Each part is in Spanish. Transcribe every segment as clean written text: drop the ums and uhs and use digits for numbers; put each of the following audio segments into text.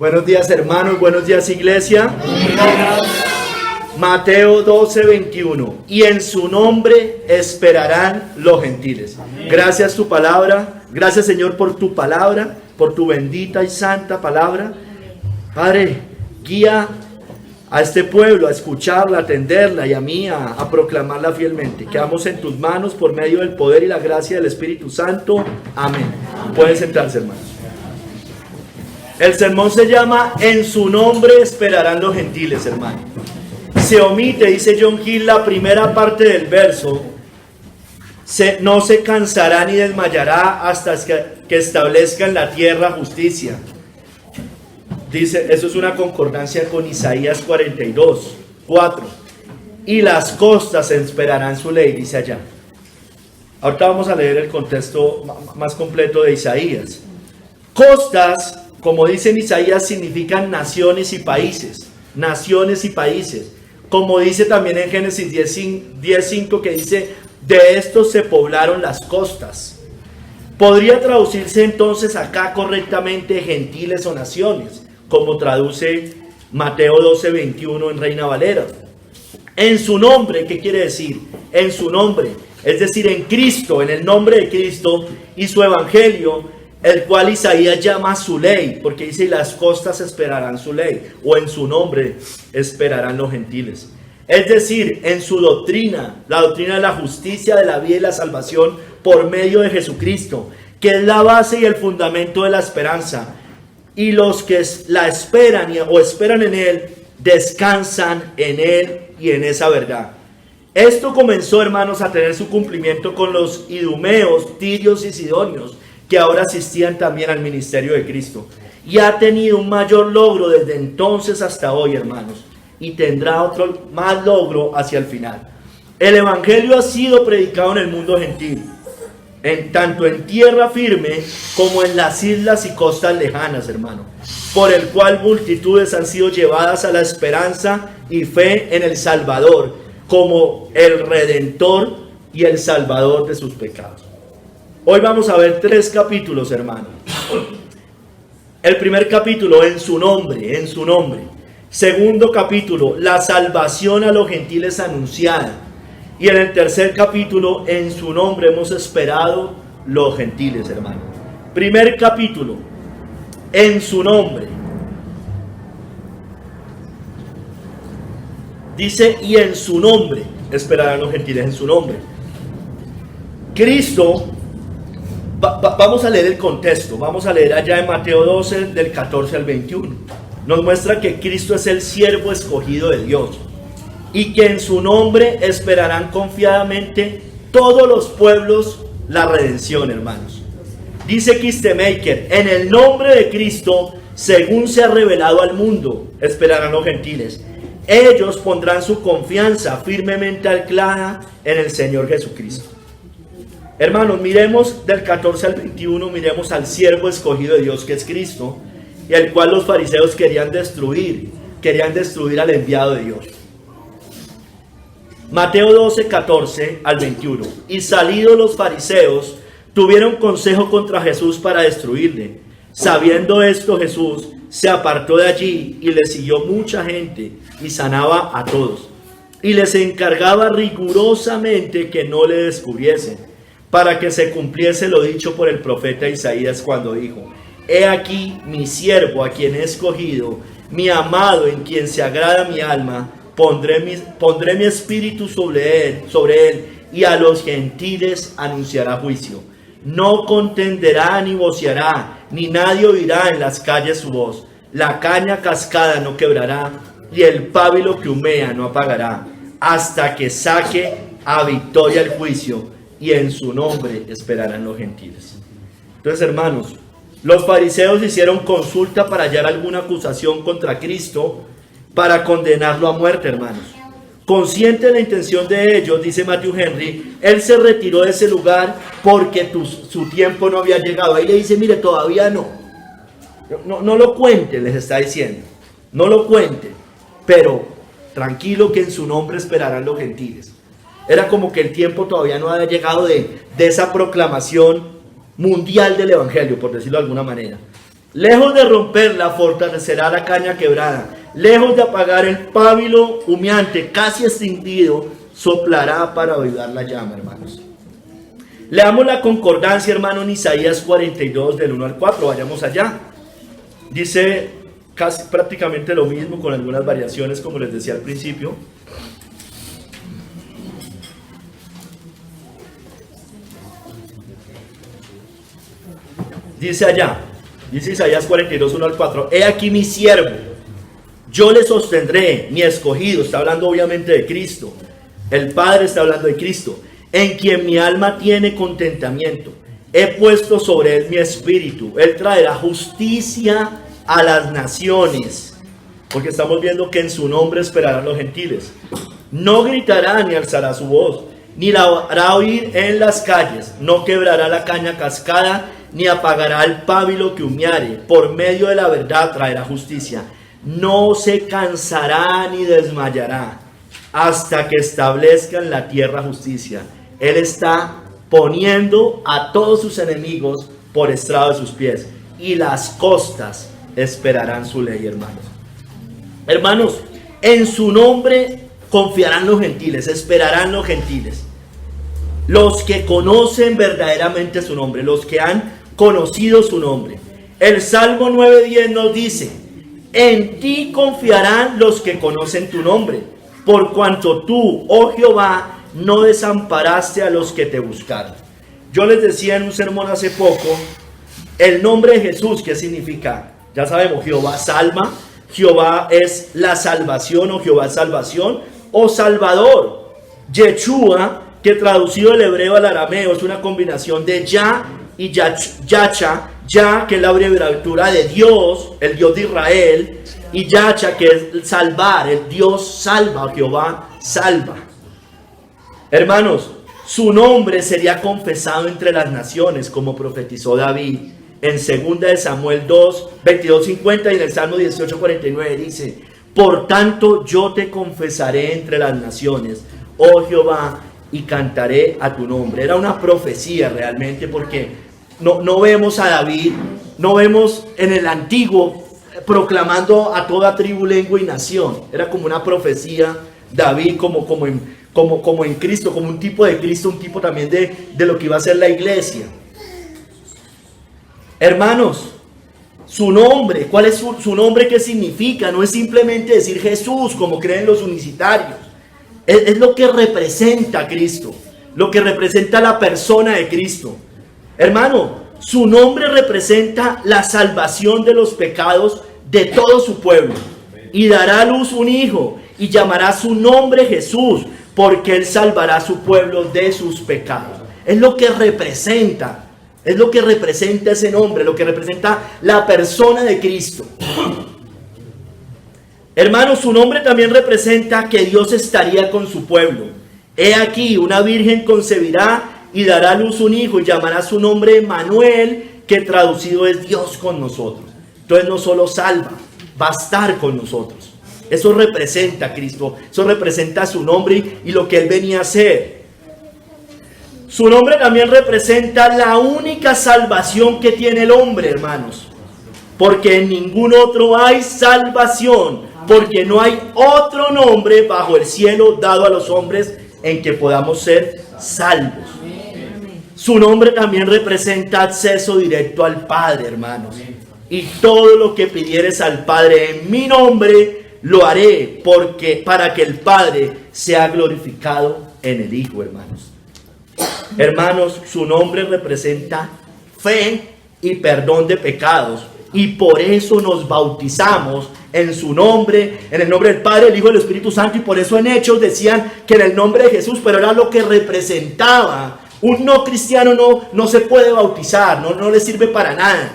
Buenos días, hermanos, buenos días, iglesia. Mateo 12:21. Y en su nombre esperarán los gentiles. Gracias tu palabra. Gracias, Señor, por tu palabra, por tu bendita y santa palabra. Padre, guía a este pueblo a escucharla, a atenderla, y a mí a proclamarla fielmente. Quedamos en tus manos por medio del poder y la gracia del Espíritu Santo. Amén. Pueden sentarse, hermanos. El sermón se llama En su nombre esperarán los gentiles, hermano. Se omite, dice John Gill, la primera parte del verso. No se cansará ni desmayará hasta que establezca en la tierra justicia. Dice, eso es una concordancia con Isaías 42:4. Y las costas esperarán su ley, dice allá. Ahorita vamos a leer el contexto más completo de Isaías. Costas, como dice en Isaías, significan naciones y países. Naciones y países. Como dice también en Génesis 10:5, que dice, de estos se poblaron las costas. Podría traducirse entonces acá correctamente gentiles o naciones, como traduce Mateo 12:21 en Reina Valera. En su nombre, ¿qué quiere decir? En su nombre, es decir, en Cristo, en el nombre de Cristo y su evangelio, el cual Isaías llama su ley, porque dice, y las costas esperarán su ley, o en su nombre esperarán los gentiles. Es decir, en su doctrina, la doctrina de la justicia, de la vida y la salvación por medio de Jesucristo, que es la base y el fundamento de la esperanza. Y los que la esperan o esperan en Él, descansan en Él y en esa verdad. Esto comenzó, hermanos, a tener su cumplimiento con los idumeos, tirios y sidonios, que ahora asistían también al ministerio de Cristo. Y ha tenido un mayor logro desde entonces hasta hoy, hermanos. Y tendrá otro más logro hacia el final. El evangelio ha sido predicado en el mundo gentil, tanto en tierra firme como en las islas y costas lejanas, hermano, por el cual multitudes han sido llevadas a la esperanza y fe en el Salvador, como el Redentor y el Salvador de sus pecados. Hoy vamos a ver 3 capítulos, hermano. El primer capítulo, en su nombre, en su nombre. Segundo capítulo, la salvación a los gentiles anunciada. Y en el tercer capítulo, en su nombre hemos esperado los gentiles, hermano. Primer capítulo, en su nombre. Dice, y en su nombre esperarán los gentiles, en su nombre. Cristo, vamos a leer el contexto, vamos a leer allá en Mateo 12, del 14 al 21. Nos muestra que Cristo es el siervo escogido de Dios y que en su nombre esperarán confiadamente todos los pueblos la redención, hermanos. Dice Kistemaker, en el nombre de Cristo, según se ha revelado al mundo, esperarán los gentiles. Ellos pondrán su confianza firmemente anclada en el Señor Jesucristo. Hermanos, miremos del 14 al 21, miremos al siervo escogido de Dios, que es Cristo, y al cual los fariseos querían destruir al enviado de Dios. Mateo 12, 14 al 21. Y salidos los fariseos, tuvieron consejo contra Jesús para destruirle. Sabiendo esto, Jesús se apartó de allí y le siguió mucha gente y sanaba a todos. Y les encargaba rigurosamente que no le descubriesen, para que se cumpliese lo dicho por el profeta Isaías cuando dijo, he aquí mi siervo a quien he escogido, mi amado en quien se agrada mi alma, pondré mi espíritu sobre él, y a los gentiles anunciará juicio. No contenderá ni voceará, ni nadie oirá en las calles su voz. La caña cascada no quebrará, y el pábilo que humea no apagará, hasta que saque a victoria el juicio, y en su nombre esperarán los gentiles. Entonces, hermanos, los fariseos hicieron consulta para hallar alguna acusación contra Cristo, para condenarlo a muerte, hermanos. Consciente de la intención de ellos, dice Matthew Henry, él se retiró de ese lugar porque su tiempo no había llegado. Ahí le dice, mire, todavía no lo cuente, les está diciendo, no lo cuente, pero tranquilo que en su nombre esperarán los gentiles. Era como que el tiempo todavía no había llegado de esa proclamación mundial del evangelio, por decirlo de alguna manera. Lejos de romperla, fortalecerá la caña quebrada. Lejos de apagar el pábilo humeante, casi extinguido, soplará para avivar la llama, hermanos. Leamos la concordancia, hermano, en Isaías 42, del 1 al 4. Vayamos allá. Dice casi prácticamente lo mismo, con algunas variaciones, como les decía al principio. Dice allá, dice Isaías 42, 1 al 4. He aquí mi siervo, yo le sostendré, mi escogido. Está hablando obviamente de Cristo. El Padre está hablando de Cristo. En quien mi alma tiene contentamiento. He puesto sobre él mi espíritu. Él traerá justicia a las naciones. Porque estamos viendo que en su nombre esperarán los gentiles. No gritará ni alzará su voz, ni la hará oír en las calles. No quebrará la caña cascada, ni apagará el pábilo que humeare. Por medio de la verdad traerá justicia. No se cansará ni desmayará hasta que establezca en la tierra justicia. Él está poniendo a todos sus enemigos por estrado de sus pies, y las costas esperarán su ley, hermanos. Hermanos, en su nombre confiarán los gentiles, esperarán los gentiles. Los que conocen verdaderamente su nombre, los que han conocido su nombre. El Salmo 9:10 nos dice: en ti confiarán los que conocen tu nombre, por cuanto tú, oh Jehová, no desamparaste a los que te buscaron. Yo les decía en un sermón hace poco, el nombre de Jesús, ¿qué significa? Ya sabemos, Jehová salva, Jehová es la salvación, o Jehová es salvación, o Salvador. Yeshua, que traducido del hebreo al arameo es una combinación de Ya y Yacha. Ya, que es la abreviatura de Dios, el Dios de Israel, y Yacha, que es salvar, el Dios salva, Jehová salva. Hermanos, su nombre sería confesado entre las naciones, como profetizó David en 2 de Samuel 2, 22-50, y en el Salmo 18-49 dice: por tanto yo te confesaré entre las naciones, oh Jehová, y cantaré a tu nombre. Era una profecía realmente, porque no vemos a David, no vemos en el antiguo proclamando a toda tribu, lengua y nación. Era como una profecía, David como en Cristo, como un tipo de Cristo, un tipo también de lo que iba a ser la iglesia. Hermanos, su nombre, ¿cuál es su nombre? ¿Qué significa? No es simplemente decir Jesús, como creen los unicitarios. Es lo que representa a Cristo, lo que representa la persona de Cristo. Hermano, su nombre representa la salvación de los pecados de todo su pueblo. Y dará a luz un hijo, y llamará su nombre Jesús, porque él salvará a su pueblo de sus pecados. Es lo que representa ese nombre, lo que representa la persona de Cristo. Hermanos, su nombre también representa que Dios estaría con su pueblo. He aquí, una virgen concebirá y dará a luz un hijo, y llamará su nombre Emmanuel, que traducido es Dios con nosotros. Entonces no solo salva, va a estar con nosotros. Eso representa a Cristo, eso representa su nombre y lo que él venía a hacer. Su nombre también representa la única salvación que tiene el hombre, hermanos, porque en ningún otro hay salvación, porque no hay otro nombre bajo el cielo dado a los hombres en que podamos ser salvos. Su nombre también representa acceso directo al Padre, hermanos. Y todo lo que pidieres al Padre en mi nombre, lo haré, porque para que el Padre sea glorificado en el Hijo, hermanos. Hermanos, su nombre representa fe y perdón de pecados. Y por eso nos bautizamos en su nombre, en el nombre del Padre, el Hijo y el Espíritu Santo. Y por eso en Hechos decían que en el nombre de Jesús, pero era lo que representaba. Un no cristiano no se puede bautizar, no le sirve para nada.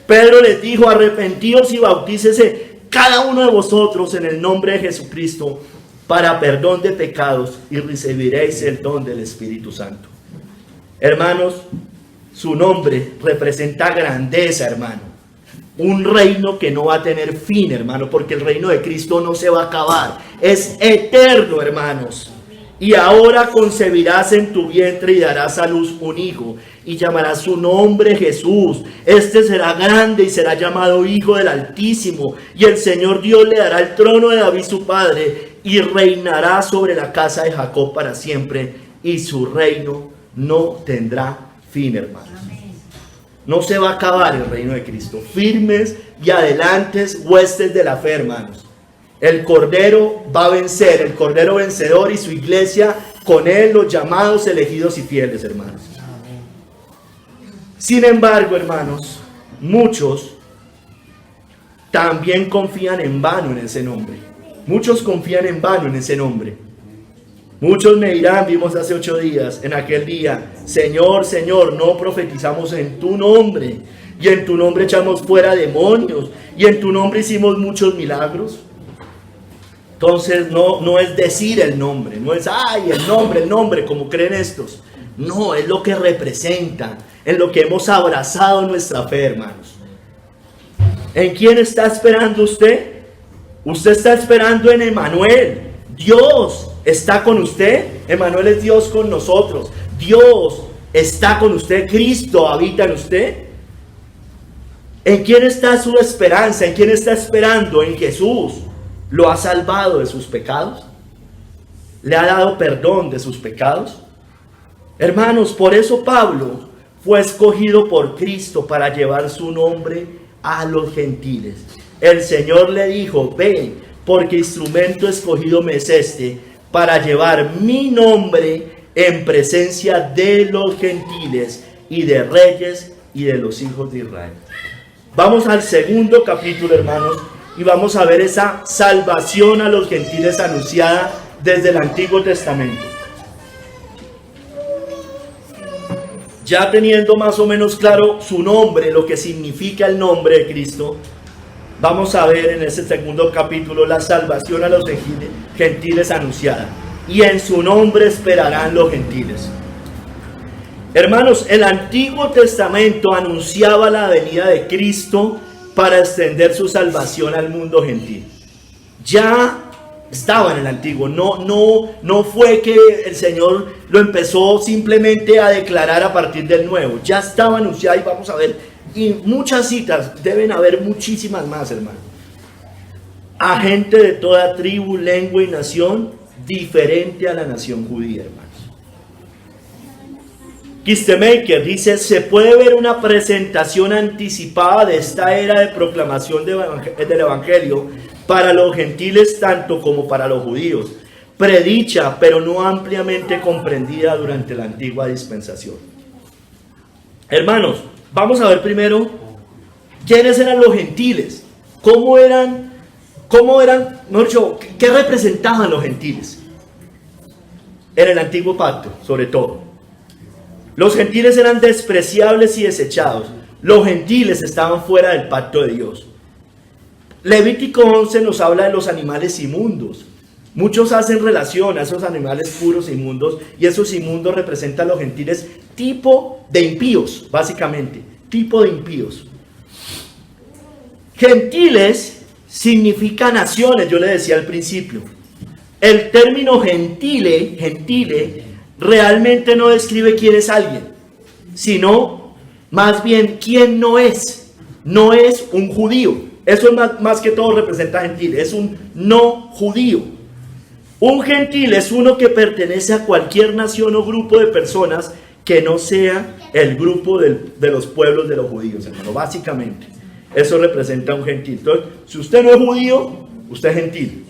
Pedro les dijo: arrepentíos y bautícese cada uno de vosotros en el nombre de Jesucristo para perdón de pecados, y recibiréis el don del Espíritu Santo. Hermanos, su nombre representa grandeza, hermano. Un reino que no va a tener fin, hermano, porque el reino de Cristo no se va a acabar. Es eterno, hermanos. Y ahora concebirás en tu vientre y darás a luz un hijo, y llamará su nombre Jesús. Este será grande y será llamado Hijo del Altísimo. Y el Señor Dios le dará el trono de David su padre y reinará sobre la casa de Jacob para siempre. Y su reino no tendrá fin, hermanos. No se va a acabar el reino de Cristo. Firmes y adelantes huestes de la fe, hermanos. El Cordero va a vencer, el Cordero vencedor y su iglesia con él, los llamados, elegidos y fieles, hermanos. Sin embargo, hermanos, muchos también confían en vano en ese nombre. Muchos confían en vano en ese nombre. Muchos me dirán, vimos hace 8 días, en aquel día, Señor, Señor, no profetizamos en tu nombre, y en tu nombre echamos fuera demonios, y en tu nombre hicimos muchos milagros. Entonces no es decir el nombre, no es, ay, el nombre, como creen estos. No, es lo que representa, en lo que hemos abrazado nuestra fe, hermanos. ¿En quién está esperando usted? Usted está esperando en Emmanuel. Dios está con usted. Emmanuel es Dios con nosotros. Dios está con usted. Cristo habita en usted. ¿En quién está su esperanza? ¿En quién está esperando? En Jesús. ¿Lo ha salvado de sus pecados? ¿Le ha dado perdón de sus pecados? Hermanos, por eso Pablo fue escogido por Cristo para llevar su nombre a los gentiles. El Señor le dijo, ve, porque instrumento escogido me es este, para llevar mi nombre en presencia de los gentiles y de reyes y de los hijos de Israel. Vamos al segundo capítulo, hermanos, y vamos a ver esa salvación a los gentiles anunciada desde el Antiguo Testamento. Ya teniendo más o menos claro su nombre, lo que significa el nombre de Cristo, vamos a ver en ese segundo capítulo la salvación a los gentiles anunciada. Y en su nombre esperarán los gentiles. Hermanos, el Antiguo Testamento anunciaba la venida de Cristo para extender su salvación al mundo gentil. Ya estaba en el Antiguo, no fue que el Señor lo empezó simplemente a declarar a partir del Nuevo. Ya estaba anunciado y vamos a ver, y muchas citas, deben haber muchísimas más, hermano. A gente de toda tribu, lengua y nación, diferente a la nación judía, hermanos. Kistemaker dice, se puede ver una presentación anticipada de esta era de proclamación del Evangelio para los gentiles tanto como para los judíos, predicha pero no ampliamente comprendida durante la antigua dispensación. Hermanos, vamos a ver primero quiénes eran los gentiles, cómo eran, mejor dicho, qué representaban los gentiles en el antiguo pacto, sobre todo. Los gentiles eran despreciables y desechados. Los gentiles estaban fuera del pacto de Dios. Levítico 11 nos habla de los animales inmundos. Muchos hacen relación a esos animales puros e inmundos, y esos inmundos representan a los gentiles, tipo de impíos, básicamente, tipo de impíos. Gentiles significa naciones, yo le decía al principio. El término gentile, realmente no describe quién es alguien, sino más bien quién no es. No es un judío. Eso es más que todo representa gentil. Es un no judío. Un gentil es uno que pertenece a cualquier nación o grupo de personas que no sea el grupo de los pueblos de los judíos, hermano. Básicamente, eso representa un gentil. Entonces, si usted no es judío, usted es gentil.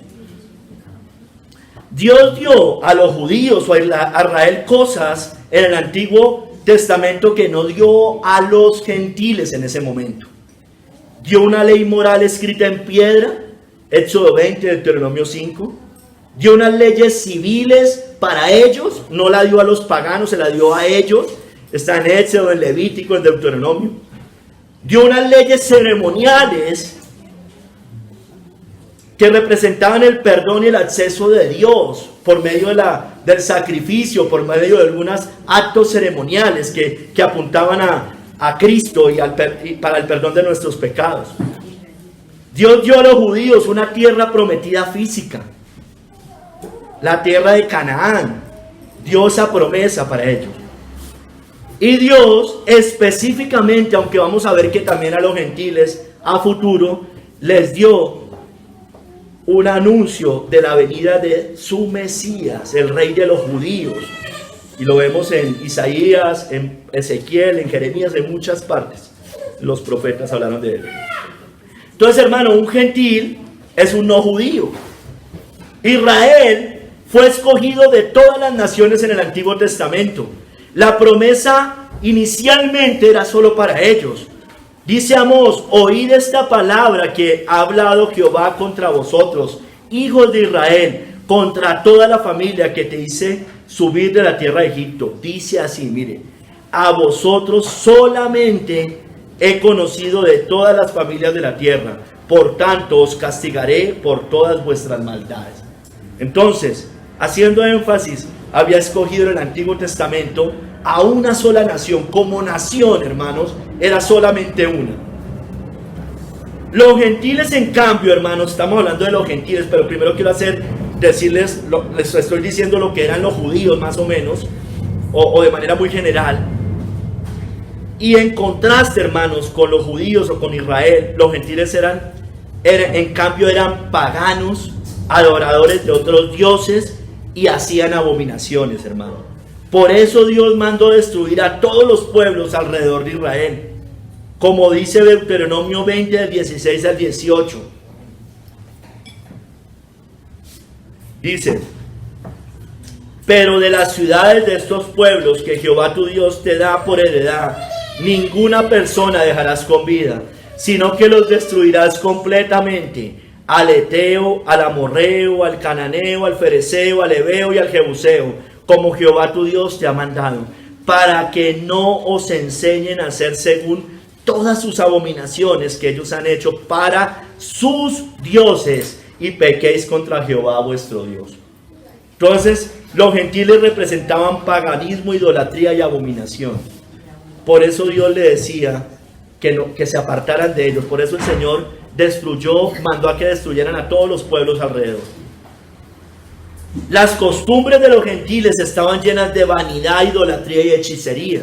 Dios dio a los judíos o a Israel cosas en el Antiguo Testamento que no dio a los gentiles en ese momento. Dio una ley moral escrita en piedra, Éxodo 20, Deuteronomio 5. Dio unas leyes civiles para ellos, no la dio a los paganos, se la dio a ellos. Está en Éxodo, en Levítico, en Deuteronomio. Dio unas leyes ceremoniales que representaban el perdón y el acceso de Dios por medio del sacrificio, por medio de algunos actos ceremoniales que apuntaban a Cristo y para el perdón de nuestros pecados. Dios dio a los judíos una tierra prometida física, la tierra de Canaán. Dio esa promesa para ellos. Y Dios específicamente, aunque vamos a ver que también a los gentiles a futuro, les dio un anuncio de la venida de su Mesías, el rey de los judíos. Y lo vemos en Isaías, en Ezequiel, en Jeremías, en muchas partes. Los profetas hablaron de él. Entonces, hermano, un gentil es un no judío. Israel fue escogido de todas las naciones en el Antiguo Testamento. La promesa inicialmente era solo para ellos. Dice Amós: oíd esta palabra que ha hablado Jehová contra vosotros, hijos de Israel, contra toda la familia que te hice subir de la tierra de Egipto. Dice así, mire: a vosotros solamente he conocido de todas las familias de la tierra, por tanto os castigaré por todas vuestras maldades. Entonces, haciendo énfasis, había escogido en el Antiguo Testamento a una sola nación. Como nación, hermanos, era solamente una. Los gentiles, en cambio, hermanos, estamos hablando de los gentiles, pero primero quiero decirles, les estoy diciendo lo que eran los judíos más o menos, o de manera muy general. Y en contraste, hermanos, con los judíos o con Israel, los gentiles en cambio eran paganos, adoradores de otros dioses y hacían abominaciones, hermano. Por eso Dios mandó destruir a todos los pueblos alrededor de Israel, como dice Deuteronomio 20, del 16 al 18. Dice: pero de las ciudades de estos pueblos que Jehová tu Dios te da por heredad, ninguna persona dejarás con vida, sino que los destruirás completamente: al Eteo, al Amorreo, al Cananeo, al Fereceo, al Heveo y al Jebuseo, como Jehová tu Dios te ha mandado, para que no os enseñen a hacer según todas sus abominaciones que ellos han hecho para sus dioses, y pequéis contra Jehová vuestro Dios. Entonces, los gentiles representaban paganismo, idolatría y abominación. Por eso Dios le decía que se apartaran de ellos. Por eso el Señor mandó a que destruyeran a todos los pueblos alrededor. Las costumbres de los gentiles estaban llenas de vanidad, idolatría y hechicería.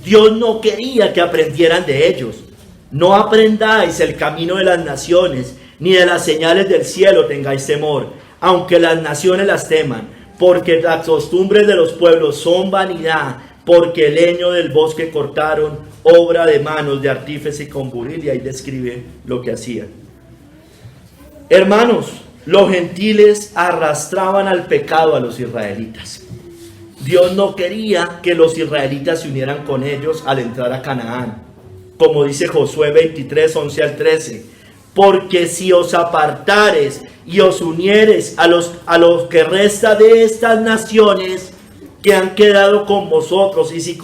Dios no quería que aprendieran de ellos. No aprendáis el camino de las naciones, ni de las señales del cielo tengáis temor, aunque las naciones las teman, porque las costumbres de los pueblos son vanidad, porque el leño del bosque cortaron, obra de manos de artífice con buril. Y ahí describe lo que hacían. Hermanos, los gentiles arrastraban al pecado a los israelitas. Dios no quería que los israelitas se unieran con ellos al entrar a Canaán, como dice Josué 23, 11 al 13. Porque si os apartares y os unieres a los que resta de estas naciones que han quedado con vosotros, y si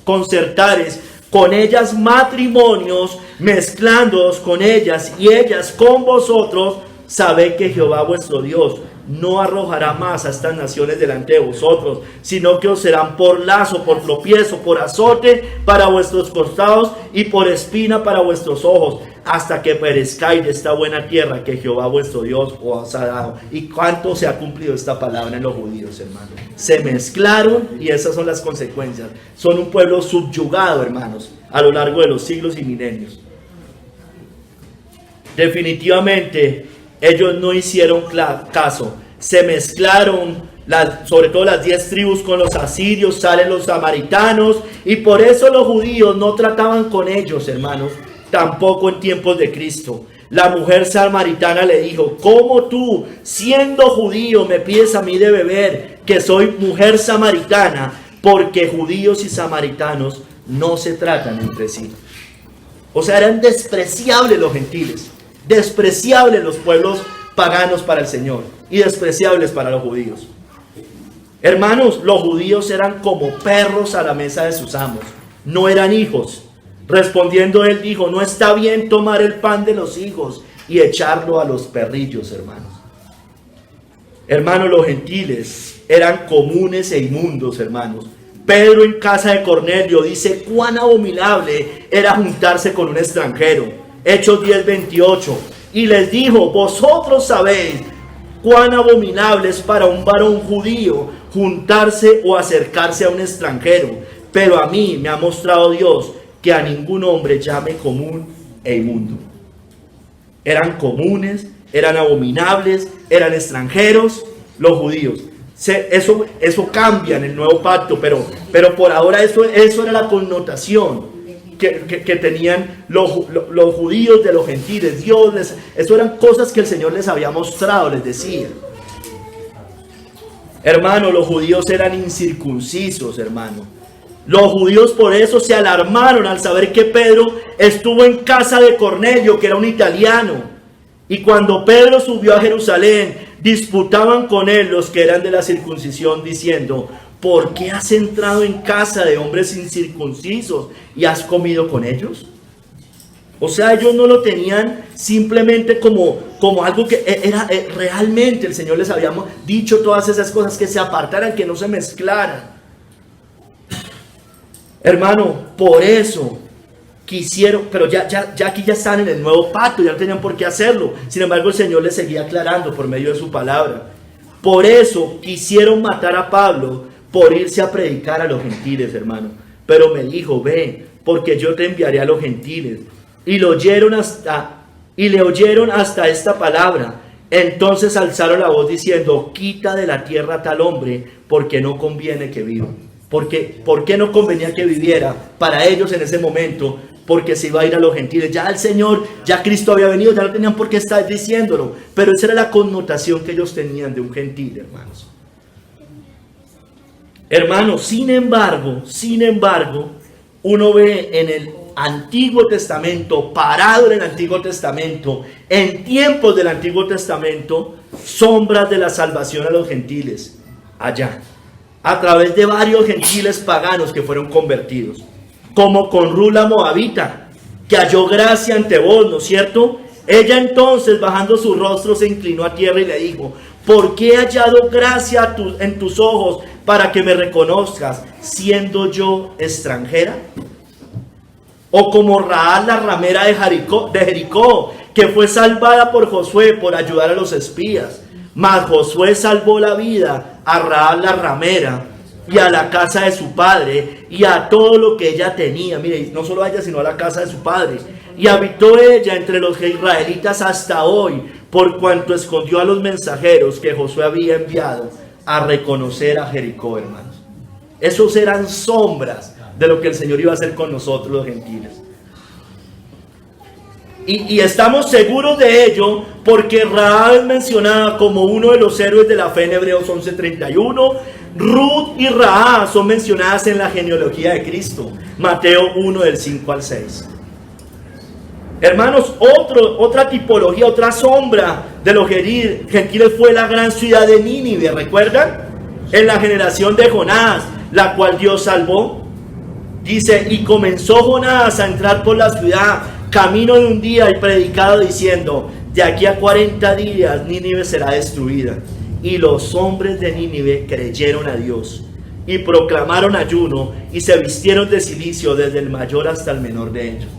concertares con ellas matrimonios, mezclándoos con ellas y ellas con vosotros, sabed que Jehová vuestro Dios no arrojará más a estas naciones delante de vosotros, sino que os serán por lazo, por tropiezo, por azote para vuestros costados y por espina para vuestros ojos, hasta que perezcáis de esta buena tierra que Jehová vuestro Dios os ha dado. ¿Y cuánto se ha cumplido esta palabra en los judíos, hermanos? Se mezclaron y esas son las consecuencias. Son un pueblo subyugado, hermanos, a lo largo de los siglos y milenios. Definitivamente ellos no hicieron caso, se mezclaron, sobre todo las 10 tribus con los asirios, salen los samaritanos, y por eso los judíos no trataban con ellos, hermanos, tampoco en tiempos de Cristo. La mujer samaritana le dijo: ¿cómo tú, siendo judío, me pides a mí de beber, que soy mujer samaritana? Porque judíos y samaritanos no se tratan entre sí. O sea, eran despreciables los gentiles, despreciables los pueblos paganos para el Señor y despreciables para los judíos. Hermanos, los judíos eran como perros a la mesa de sus amos, no eran hijos. Respondiendo él dijo: no está bien tomar el pan de los hijos y echarlo a los perrillos, hermanos. Hermanos, los gentiles eran comunes e inmundos, hermanos. Pedro, en casa de Cornelio, dice cuán abominable era juntarse con un extranjero. Hechos 10:28. Y les dijo: vosotros sabéis cuán abominable es para un varón judío juntarse o acercarse a un extranjero. pero a mí me ha mostrado Dios que a ningún hombre llame común e inmundo. Eran comunes, eran abominables, eran extranjeros, los judíos. Eso cambia en el nuevo pacto, pero por ahora eso era la connotación que tenían los judíos de los gentiles. Eso eran cosas que el Señor les había mostrado, les decía. Hermano, los judíos eran incircuncisos, hermano. Los judíos por eso se alarmaron al saber que Pedro estuvo en casa de Cornelio, que era un italiano. Y cuando Pedro subió a Jerusalén, disputaban con él los que eran de la circuncisión, diciendo: ¿por qué has entrado en casa de hombres incircuncisos y has comido con ellos? O sea, ellos no lo tenían simplemente como algo que era realmente. El Señor les había dicho todas esas cosas, que se apartaran, que no se mezclaran. Hermano, por eso quisieron, pero ya aquí ya están en el nuevo pacto, ya no tenían por qué hacerlo. Sin embargo, el Señor les seguía aclarando por medio de su palabra. Por eso quisieron matar a Pablo, por irse a predicar a los gentiles, hermano. Pero me dijo: ve, porque yo te enviaré a los gentiles. Y le oyeron hasta esta palabra. Entonces alzaron la voz diciendo: quita de la tierra a tal hombre, porque no conviene que viva. ¿Por qué no convenía que viviera para ellos en ese momento? Porque se iba a ir a los gentiles. Ya el Señor, ya Cristo había venido, ya no tenían por qué estar diciéndolo. Pero esa era la connotación que ellos tenían de un gentil, hermanos. Hermanos, sin embargo, uno ve en el Antiguo Testamento, parado en el Antiguo Testamento, en tiempos del Antiguo Testamento, sombras de la salvación a los gentiles, allá, a través de varios gentiles paganos que fueron convertidos, como con Ruth la moabita, que halló gracia ante vos, ¿no es cierto? Ella entonces, bajando su rostro, se inclinó a tierra y le dijo: ¿por qué he hallado gracia en tus ojos para que me reconozcas, siendo yo extranjera? O como Rahab la ramera de Jericó, que fue salvada por Josué por ayudar a los espías. Mas Josué salvó la vida a Rahab la ramera y a la casa de su padre y a todo lo que ella tenía. Mire, no solo a ella, sino a la casa de su padre. Y habitó ella entre los israelitas hasta hoy, por cuanto escondió a los mensajeros que Josué había enviado a reconocer a Jericó, hermanos. Esos eran sombras de lo que el Señor iba a hacer con nosotros los gentiles. Y estamos seguros de ello porque Rahab es mencionada como uno de los héroes de la fe en Hebreos 11:31. Ruth y Rahab son mencionadas en la genealogía de Cristo, Mateo 1 del 5 al 6. Hermanos, otra tipología, otra sombra de los gentiles fue la gran ciudad de Nínive, ¿recuerdan? En la generación de Jonás, la cual Dios salvó. Dice: y comenzó Jonás a entrar por la ciudad, camino de un día, y predicado diciendo: de aquí a 40 días Nínive será destruida. Y los hombres de Nínive creyeron a Dios, y proclamaron ayuno, y se vistieron de cilicio desde el mayor hasta el menor de ellos.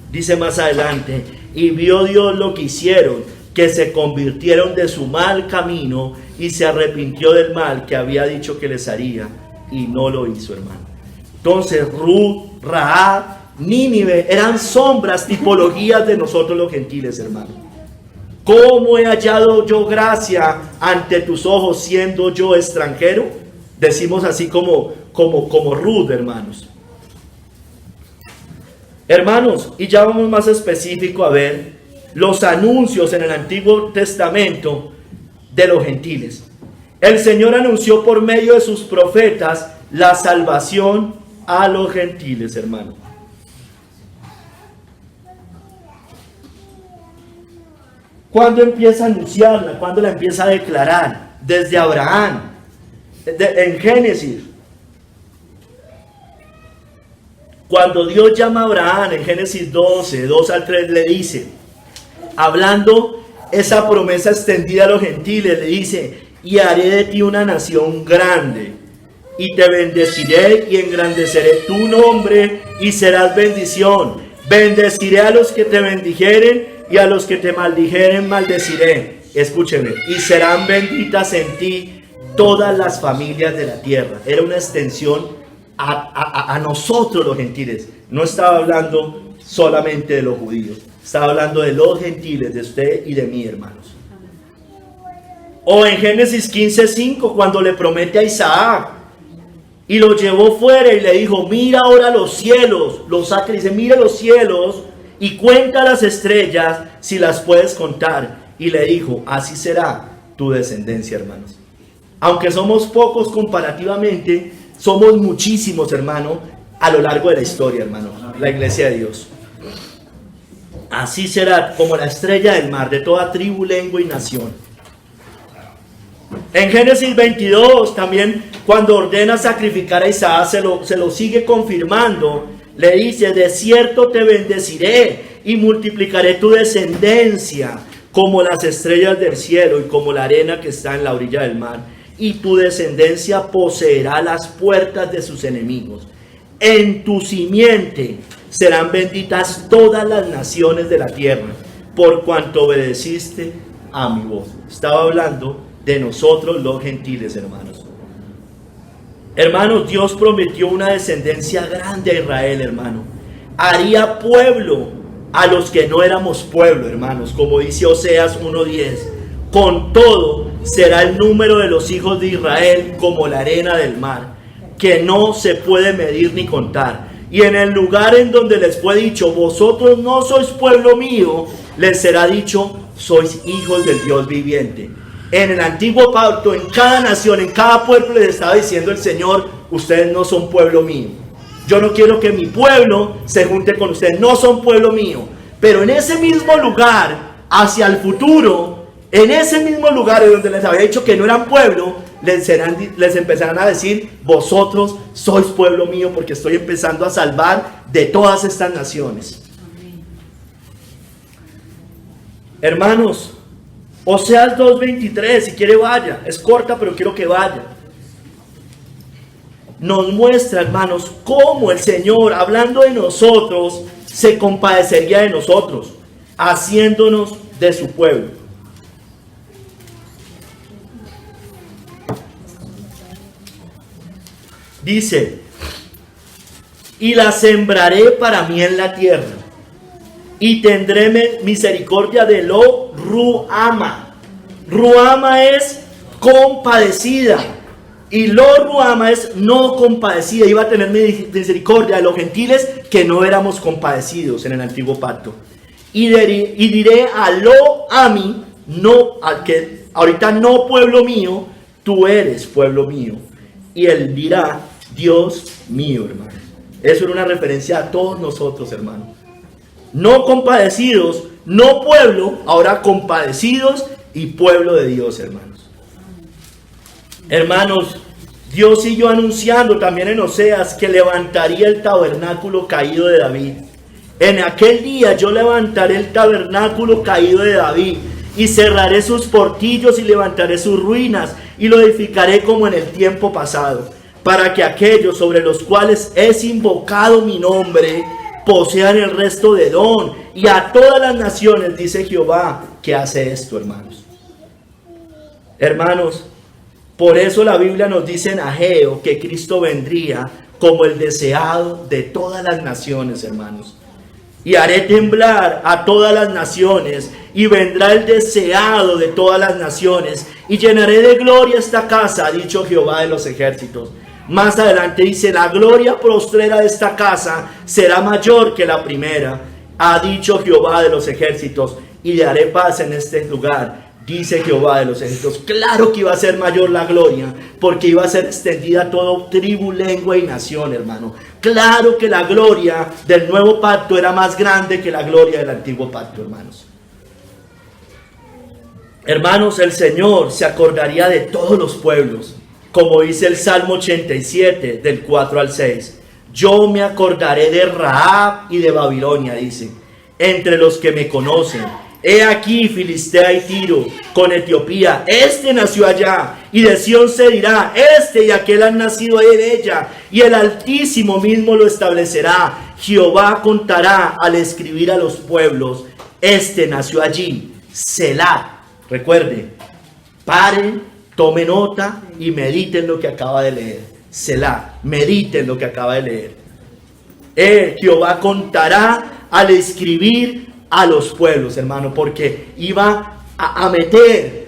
Dice más adelante: y vio Dios lo que hicieron, que se convirtieron de su mal camino, y se arrepintió del mal que había dicho que les haría, y no lo hizo, hermano. Entonces Ruth, Rahab, Nínive eran sombras, tipologías de nosotros los gentiles, hermano. ¿Cómo he hallado yo gracia ante tus ojos siendo yo extranjero? Decimos así como Ruth, hermanos. Hermanos, y ya vamos más específico a ver los anuncios en el Antiguo Testamento de los gentiles. El Señor anunció por medio de sus profetas la salvación a los gentiles, hermano. ¿Cuándo empieza a anunciarla? ¿Cuándo la empieza a declarar? Desde Abraham, en Génesis. Cuando Dios llama a Abraham en Génesis 12, 2 al 3, le dice, hablando esa promesa extendida a los gentiles, le dice: y haré de ti una nación grande, y te bendeciré y engrandeceré tu nombre, y serás bendición. Bendeciré a los que te bendijeren, y a los que te maldijeren maldeciré. Escúcheme: y serán benditas en ti todas las familias de la tierra. Era una extensión a nosotros los gentiles. No estaba hablando solamente de los judíos, estaba hablando de los gentiles, de usted y de mí, hermanos. O en Génesis 15:5, cuando le promete a Isaac y lo llevó fuera y le dijo, mira ahora los cielos, lo saca y dice, mira los cielos y cuenta las estrellas si las puedes contar. Y le dijo, así será tu descendencia, hermanos. Aunque somos pocos comparativamente, somos muchísimos, hermano, a lo largo de la historia, hermano, la iglesia de Dios. Así será como la estrella del mar, de toda tribu, lengua y nación. En Génesis 22, también cuando ordena sacrificar a Isaac, se lo sigue confirmando. Le dice, de cierto te bendeciré y multiplicaré tu descendencia como las estrellas del cielo y como la arena que está en la orilla del mar. Y tu descendencia poseerá las puertas de sus enemigos. En tu simiente serán benditas todas las naciones de la tierra, por cuanto obedeciste a mi voz. Estaba hablando de nosotros los gentiles, hermanos. Hermanos, Dios prometió una descendencia grande a Israel, hermano. Haría pueblo a los que no éramos pueblo, hermanos, como dice Oseas 1:10. Con todo, será el número de los hijos de Israel como la arena del mar, que no se puede medir ni contar. Y en el lugar en donde les fue dicho, vosotros no sois pueblo mío, les será dicho, sois hijos del Dios viviente. En el antiguo pacto, en cada nación, en cada pueblo les estaba diciendo el Señor, ustedes no son pueblo mío. Yo no quiero que mi pueblo se junte con ustedes, no son pueblo mío. Pero en ese mismo lugar, hacia el futuro, en ese mismo lugar donde les había dicho que no eran pueblo, les empezarán a decir, vosotros sois pueblo mío, porque estoy empezando a salvar de todas estas naciones. Hermanos, Oseas 2:23, si quiere vaya, es corta pero quiero que vaya. Nos muestra, hermanos, cómo el Señor, hablando de nosotros, se compadecería de nosotros, haciéndonos de su pueblo. Dice, y la sembraré para mí en la tierra, y tendré misericordia de lo Ruama. Ruama es compadecida, y lo Ruama es no compadecida. Iba a tener misericordia de los gentiles que no éramos compadecidos en el antiguo pacto. Y diré a lo Ami, no, al que ahorita no pueblo mío, tú eres pueblo mío. Y él dirá, Dios mío, hermano. Eso era una referencia a todos nosotros, hermano. No compadecidos, no pueblo, ahora compadecidos y pueblo de Dios, hermanos. Hermanos, Dios siguió anunciando también en Oseas que levantaría el tabernáculo caído de David. En aquel día yo levantaré el tabernáculo caído de David y cerraré sus portillos y levantaré sus ruinas y lo edificaré como en el tiempo pasado, para que aquellos sobre los cuales es invocado mi nombre posean el resto de Edom y a todas las naciones, dice Jehová, que hace esto, hermanos. Hermanos, por eso la Biblia nos dice en Ageo que Cristo vendría como el deseado de todas las naciones, hermanos. Y haré temblar a todas las naciones, y vendrá el deseado de todas las naciones, y llenaré de gloria esta casa, ha dicho Jehová de los ejércitos. Más adelante dice, la gloria postrera de esta casa será mayor que la primera, ha dicho Jehová de los ejércitos, y le haré paz en este lugar, dice Jehová de los ejércitos. Claro que iba a ser mayor la gloria, porque iba a ser extendida a toda tribu, lengua y nación, hermano. Claro que la gloria del nuevo pacto era más grande que la gloria del antiguo pacto, hermanos. Hermanos, el Señor se acordaría de todos los pueblos, como dice el Salmo 87, del 4 al 6. Yo me acordaré de Rahab y de Babilonia, dice, entre los que me conocen. He aquí Filistea y Tiro con Etiopía, este nació allá, y de Sión se dirá, este y aquel han nacido en ella, y el Altísimo mismo lo establecerá. Jehová contará al escribir a los pueblos, este nació allí, Selah. Recuerde, paren, tome nota y mediten lo que acaba de leer. Selah, mediten lo que acaba de leer. Jehová contará al escribir a los pueblos, hermano, porque iba a meter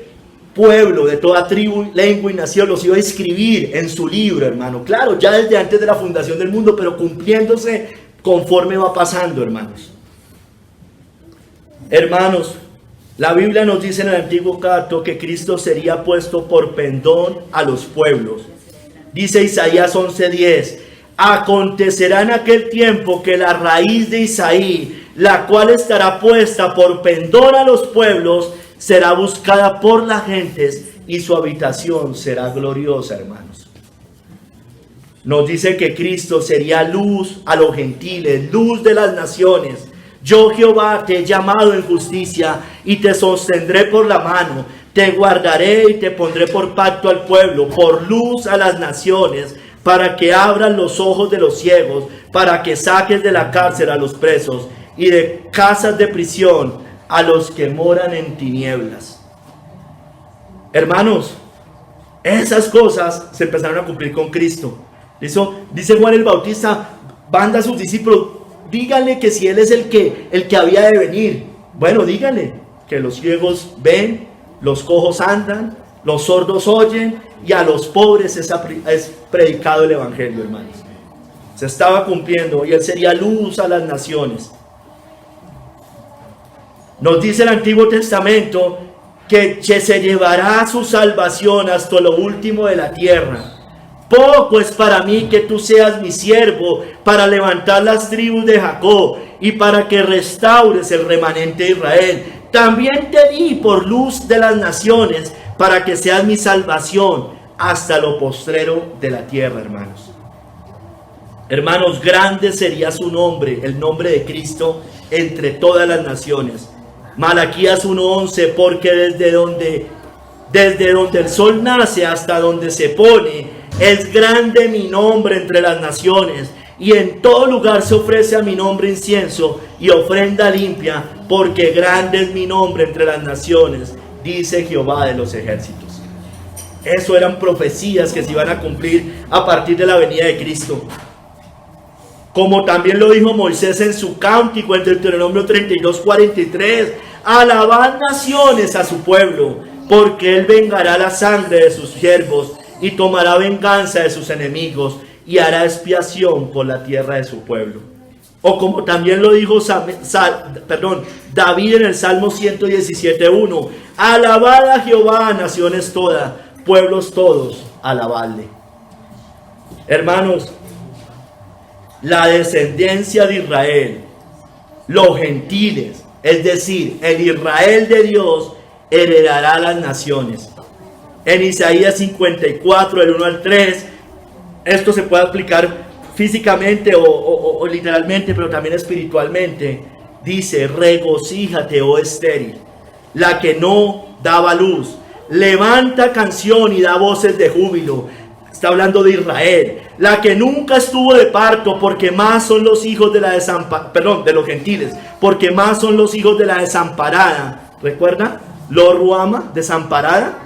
pueblo de toda tribu, lengua y nación, los iba a escribir en su libro, hermano. Claro, ya desde antes de la fundación del mundo, pero cumpliéndose conforme va pasando, hermanos. Hermanos, la Biblia nos dice en el Antiguo Pacto que Cristo sería puesto por pendón a los pueblos. Dice Isaías 11:10, acontecerá en aquel tiempo que la raíz de Isaí, la cual estará puesta por pendón a los pueblos, será buscada por las gentes y su habitación será gloriosa, hermanos. Nos dice que Cristo sería luz a los gentiles, luz de las naciones. Yo, Jehová, te he llamado en justicia y te sostendré por la mano. Te guardaré y te pondré por pacto al pueblo, por luz a las naciones, para que abran los ojos de los ciegos, para que saques de la cárcel a los presos y de casas de prisión a los que moran en tinieblas. Hermanos, esas cosas se empezaron a cumplir con Cristo. Dice Juan el Bautista, manda a sus discípulos, díganle que si Él es el que había de venir. Bueno, díganle que los ciegos ven, los cojos andan, los sordos oyen y a los pobres es predicado el Evangelio, hermanos. Se estaba cumpliendo y Él sería luz a las naciones. Nos dice el Antiguo Testamento que se llevará su salvación hasta lo último de la tierra. Poco es para mí que tú seas mi siervo para levantar las tribus de Jacob y para que restaures el remanente de Israel. También te di por luz de las naciones para que seas mi salvación hasta lo postrero de la tierra, hermanos. Hermanos, grande sería su nombre, el nombre de Cristo, entre todas las naciones. Malaquías 1:11, porque desde donde el sol nace hasta donde se pone, es grande mi nombre entre las naciones, y en todo lugar se ofrece a mi nombre incienso y ofrenda limpia, porque grande es mi nombre entre las naciones, dice Jehová de los ejércitos. Eso eran profecías que se iban a cumplir a partir de la venida de Cristo. Como también lo dijo Moisés en su cántico en Deuteronomio 32:43, alabad naciones a su pueblo, porque él vengará la sangre de sus siervos y tomará venganza de sus enemigos y hará expiación por la tierra de su pueblo. O como también lo dijo David en el Salmo 117:1, alabad a Jehová, naciones todas, pueblos todos, alabadle. Hermanos, la descendencia de Israel, los gentiles, es decir, el Israel de Dios, heredará las naciones. En Isaías 54, del 1 al 3, esto se puede aplicar físicamente o literalmente, pero también espiritualmente. Dice, regocíjate, oh estéril, la que no daba luz, levanta canción y da voces de júbilo. Está hablando de Israel, la que nunca estuvo de parto, porque más son los hijos de de los gentiles, porque más son los hijos de la desamparada. ¿Recuerda? Lo Ruama, desamparada.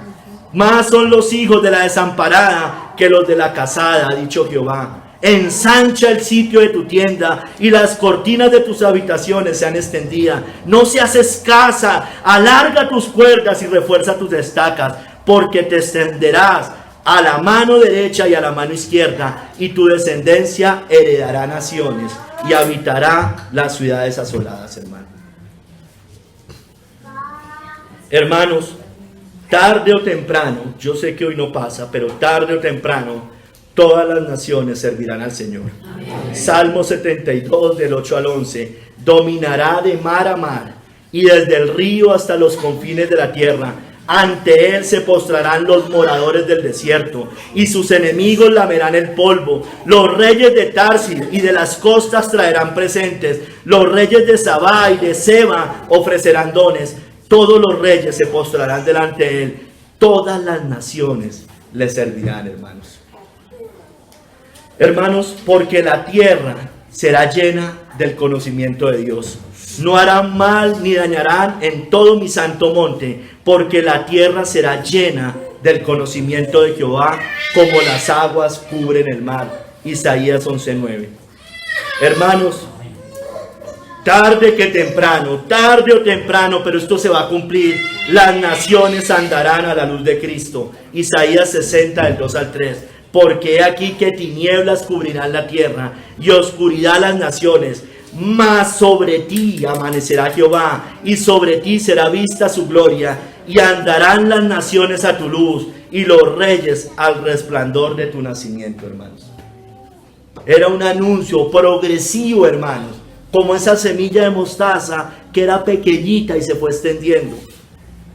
Más son los hijos de la desamparada que los de la casada, ha dicho Jehová. Ensancha el sitio de tu tienda y las cortinas de tus habitaciones sean extendidas. No seas escasa, alarga tus cuerdas y refuerza tus estacas, porque te extenderás a la mano derecha y a la mano izquierda, y tu descendencia heredará naciones y habitará las ciudades asoladas, hermano. Hermanos, tarde o temprano, yo sé que hoy no pasa, pero tarde o temprano, todas las naciones servirán al Señor. Amén. Salmo 72, del 8 al 11, dominará de mar a mar, y desde el río hasta los confines de la tierra. Ante él se postrarán los moradores del desierto, y sus enemigos lamerán el polvo. Los reyes de Tarsis y de las costas traerán presentes. Los reyes de Sabá y de Seba ofrecerán dones. Todos los reyes se postrarán delante de él. Todas las naciones le servirán, hermanos. Hermanos, porque la tierra será llena del conocimiento de Dios. No harán mal ni dañarán en todo mi santo monte, porque la tierra será llena del conocimiento de Jehová, como las aguas cubren el mar. Isaías 11:9. Hermanos, tarde o temprano, pero esto se va a cumplir. Las naciones andarán a la luz de Cristo. Isaías 60, del 2 al 3. Porque he aquí que tinieblas cubrirán la tierra y oscuridad las naciones. Mas sobre ti amanecerá Jehová, y sobre ti será vista su gloria, y andarán las naciones a tu luz, y los reyes al resplandor de tu nacimiento, hermanos. Era un anuncio progresivo, hermanos, como esa semilla de mostaza que era pequeñita y se fue extendiendo.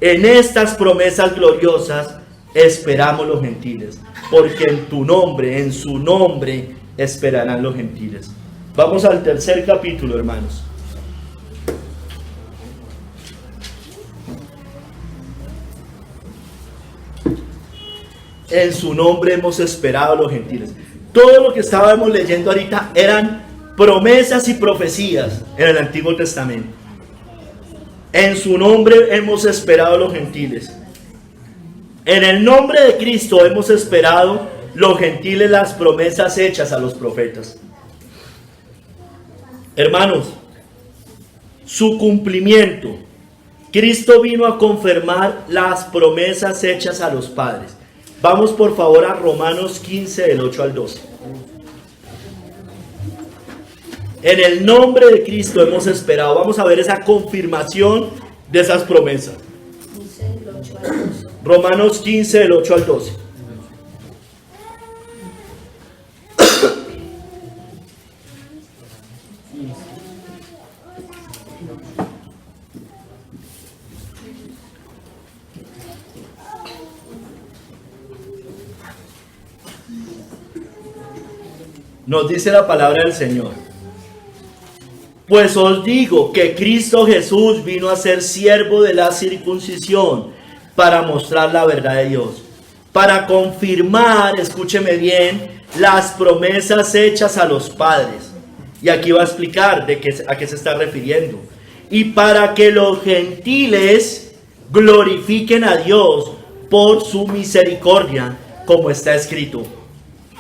En estas promesas gloriosas esperamos los gentiles, porque en tu nombre, en su nombre, esperarán los gentiles. Vamos al tercer capítulo, hermanos. En su nombre hemos esperado a los gentiles. Todo lo que estábamos leyendo ahorita eran promesas y profecías en el Antiguo Testamento. En su nombre hemos esperado a los gentiles. En el nombre de Cristo hemos esperado los gentiles las promesas hechas a los profetas. Hermanos, su cumplimiento. Cristo vino a confirmar las promesas hechas a los padres. Vamos por favor a Romanos 15, del 8 al 12. En el nombre de Cristo hemos esperado. Vamos a ver esa confirmación de esas promesas. Romanos 15, del 8 al 12. Nos dice la palabra del Señor: pues os digo que Cristo Jesús vino a ser siervo de la circuncisión para mostrar la verdad de Dios, para confirmar, escúcheme bien, las promesas hechas a los padres. Y aquí va a explicar a qué se está refiriendo. Y para que los gentiles glorifiquen a Dios por su misericordia, como está escrito: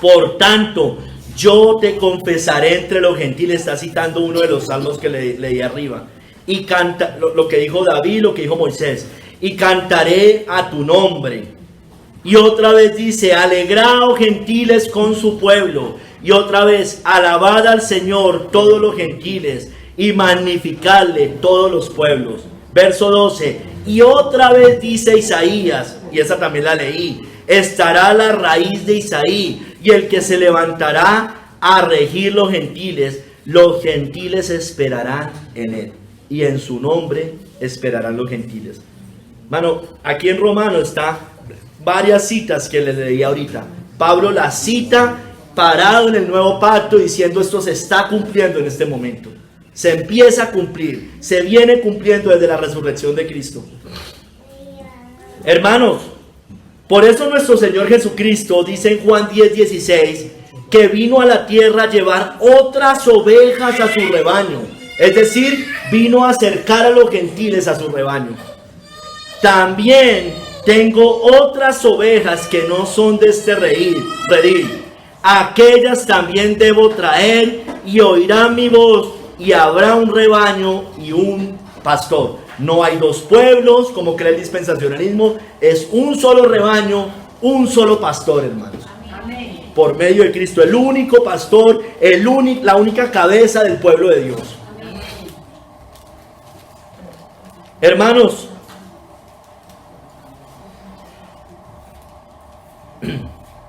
por tanto, yo te confesaré entre los gentiles. Está citando uno de los salmos que leí arriba. Y canta lo que dijo David, lo que dijo Moisés. Y cantaré a tu nombre. Y otra vez dice: alegraos gentiles con su pueblo. Y otra vez: alabad al Señor todos los gentiles, y magnificadle todos los pueblos. Verso 12. Y otra vez dice Isaías, y esa también la leí: estará la raíz de Isaí, y el que se levantará a regir los gentiles esperarán en él, y en su nombre esperarán los gentiles. Mano, aquí en Romano está varias citas que les leí ahorita. Pablo las cita parado en el nuevo pacto, diciendo: esto se está cumpliendo en este momento. Se empieza a cumplir, se viene cumpliendo desde la resurrección de Cristo. Hermanos, por eso nuestro Señor Jesucristo dice en Juan 10:16 que vino a la tierra a llevar otras ovejas a su rebaño. Es decir, vino a acercar a los gentiles a su rebaño. También tengo otras ovejas que no son de este redil. Aquellas también debo traer, y oirán mi voz, y habrá un rebaño y un pastor. No hay dos pueblos, como cree el dispensacionalismo. Es un solo rebaño, un solo pastor, hermanos. Amén. Por medio de Cristo, el único pastor, la única cabeza del pueblo de Dios. Amén. Hermanos,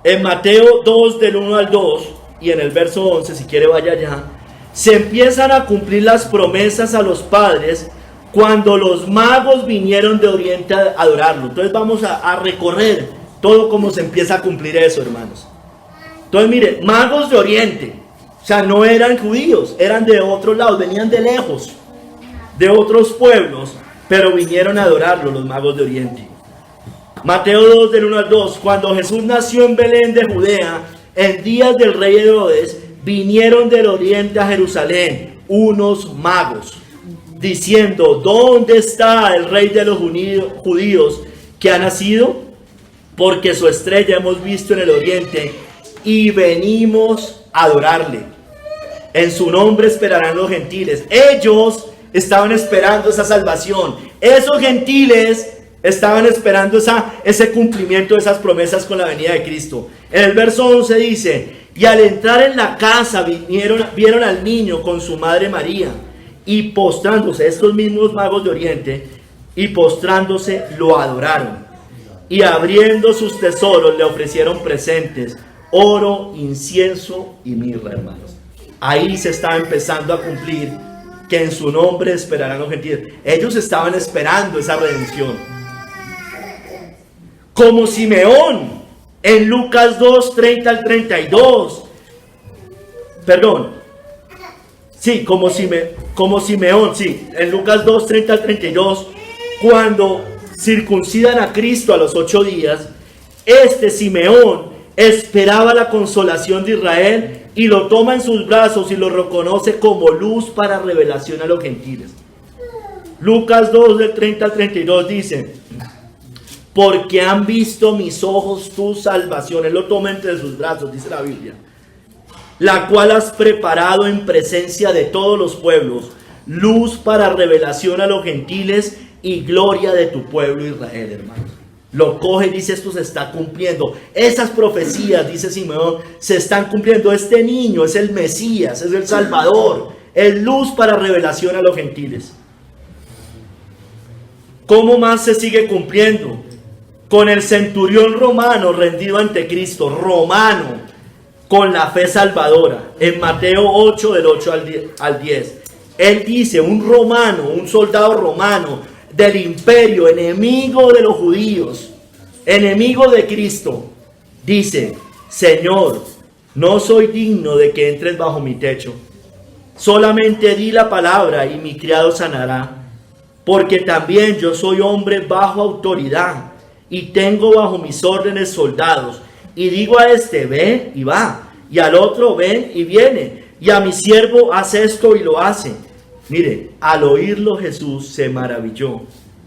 en Mateo 2, del 1 al 2, y en el verso 11, si quiere vaya allá, se empiezan a cumplir las promesas a los padres cuando los magos vinieron de Oriente a adorarlo. Entonces vamos a recorrer todo cómo se empieza a cumplir eso, hermanos. Entonces mire, magos de Oriente, o sea, no eran judíos, eran de otros lados, venían de lejos, de otros pueblos, pero vinieron a adorarlo los magos de Oriente. Mateo 2, del 1 al 2, cuando Jesús nació en Belén de Judea, en días del rey Herodes, vinieron del oriente a Jerusalén unos magos, diciendo: ¿dónde está el rey de los judíos que ha nacido? porque su estrella hemos visto en el oriente y venimos a adorarle. En su nombre esperarán los gentiles. Ellos estaban esperando esa salvación. Esos gentiles estaban esperando ese cumplimiento de esas promesas con la venida de Cristo. En el verso 11 dice: y al entrar en la casa vieron al niño con su madre María, y postrándose, estos mismos magos de oriente, y postrándose lo adoraron. Y abriendo sus tesoros le ofrecieron presentes, oro, incienso y mirra, hermanos. Ahí se estaba empezando a cumplir que en su nombre esperarán los gentiles. Ellos estaban esperando esa redención. Como Simeón, en Lucas 2, 30 al 32. Perdón. Sí, como Simeón, sí, en Lucas 2, 30 al 32, cuando circuncidan a Cristo a los 8 días, Simeón esperaba la consolación de Israel y lo toma en sus brazos y lo reconoce como luz para revelación a los gentiles. Lucas 2 del 30 al 32 dice: porque han visto mis ojos tu salvación. Él lo toma entre sus brazos, dice la Biblia, la cual has preparado en presencia de todos los pueblos, luz para revelación a los gentiles y gloria de tu pueblo Israel, hermanos. Lo coge y dice: esto se está cumpliendo. Esas profecías, dice Simeón, se están cumpliendo. Este niño es el Mesías, es el Salvador, es luz para revelación a los gentiles. ¿Cómo más se sigue cumpliendo? Con el centurión romano rendido ante Cristo, romano, con la fe salvadora. En Mateo 8, del 8 al 10. Él dice: un romano, un soldado romano del imperio, enemigo de los judíos, enemigo de Cristo, dice: Señor, no soy digno de que entres bajo mi techo. Solamente di la palabra y mi criado sanará. Porque también yo soy hombre bajo autoridad y tengo bajo mis órdenes soldados. Y digo a este: ven, y va. Y al otro: ven, y viene. Y a mi siervo: haz esto, y lo hace. Mire, al oírlo Jesús se maravilló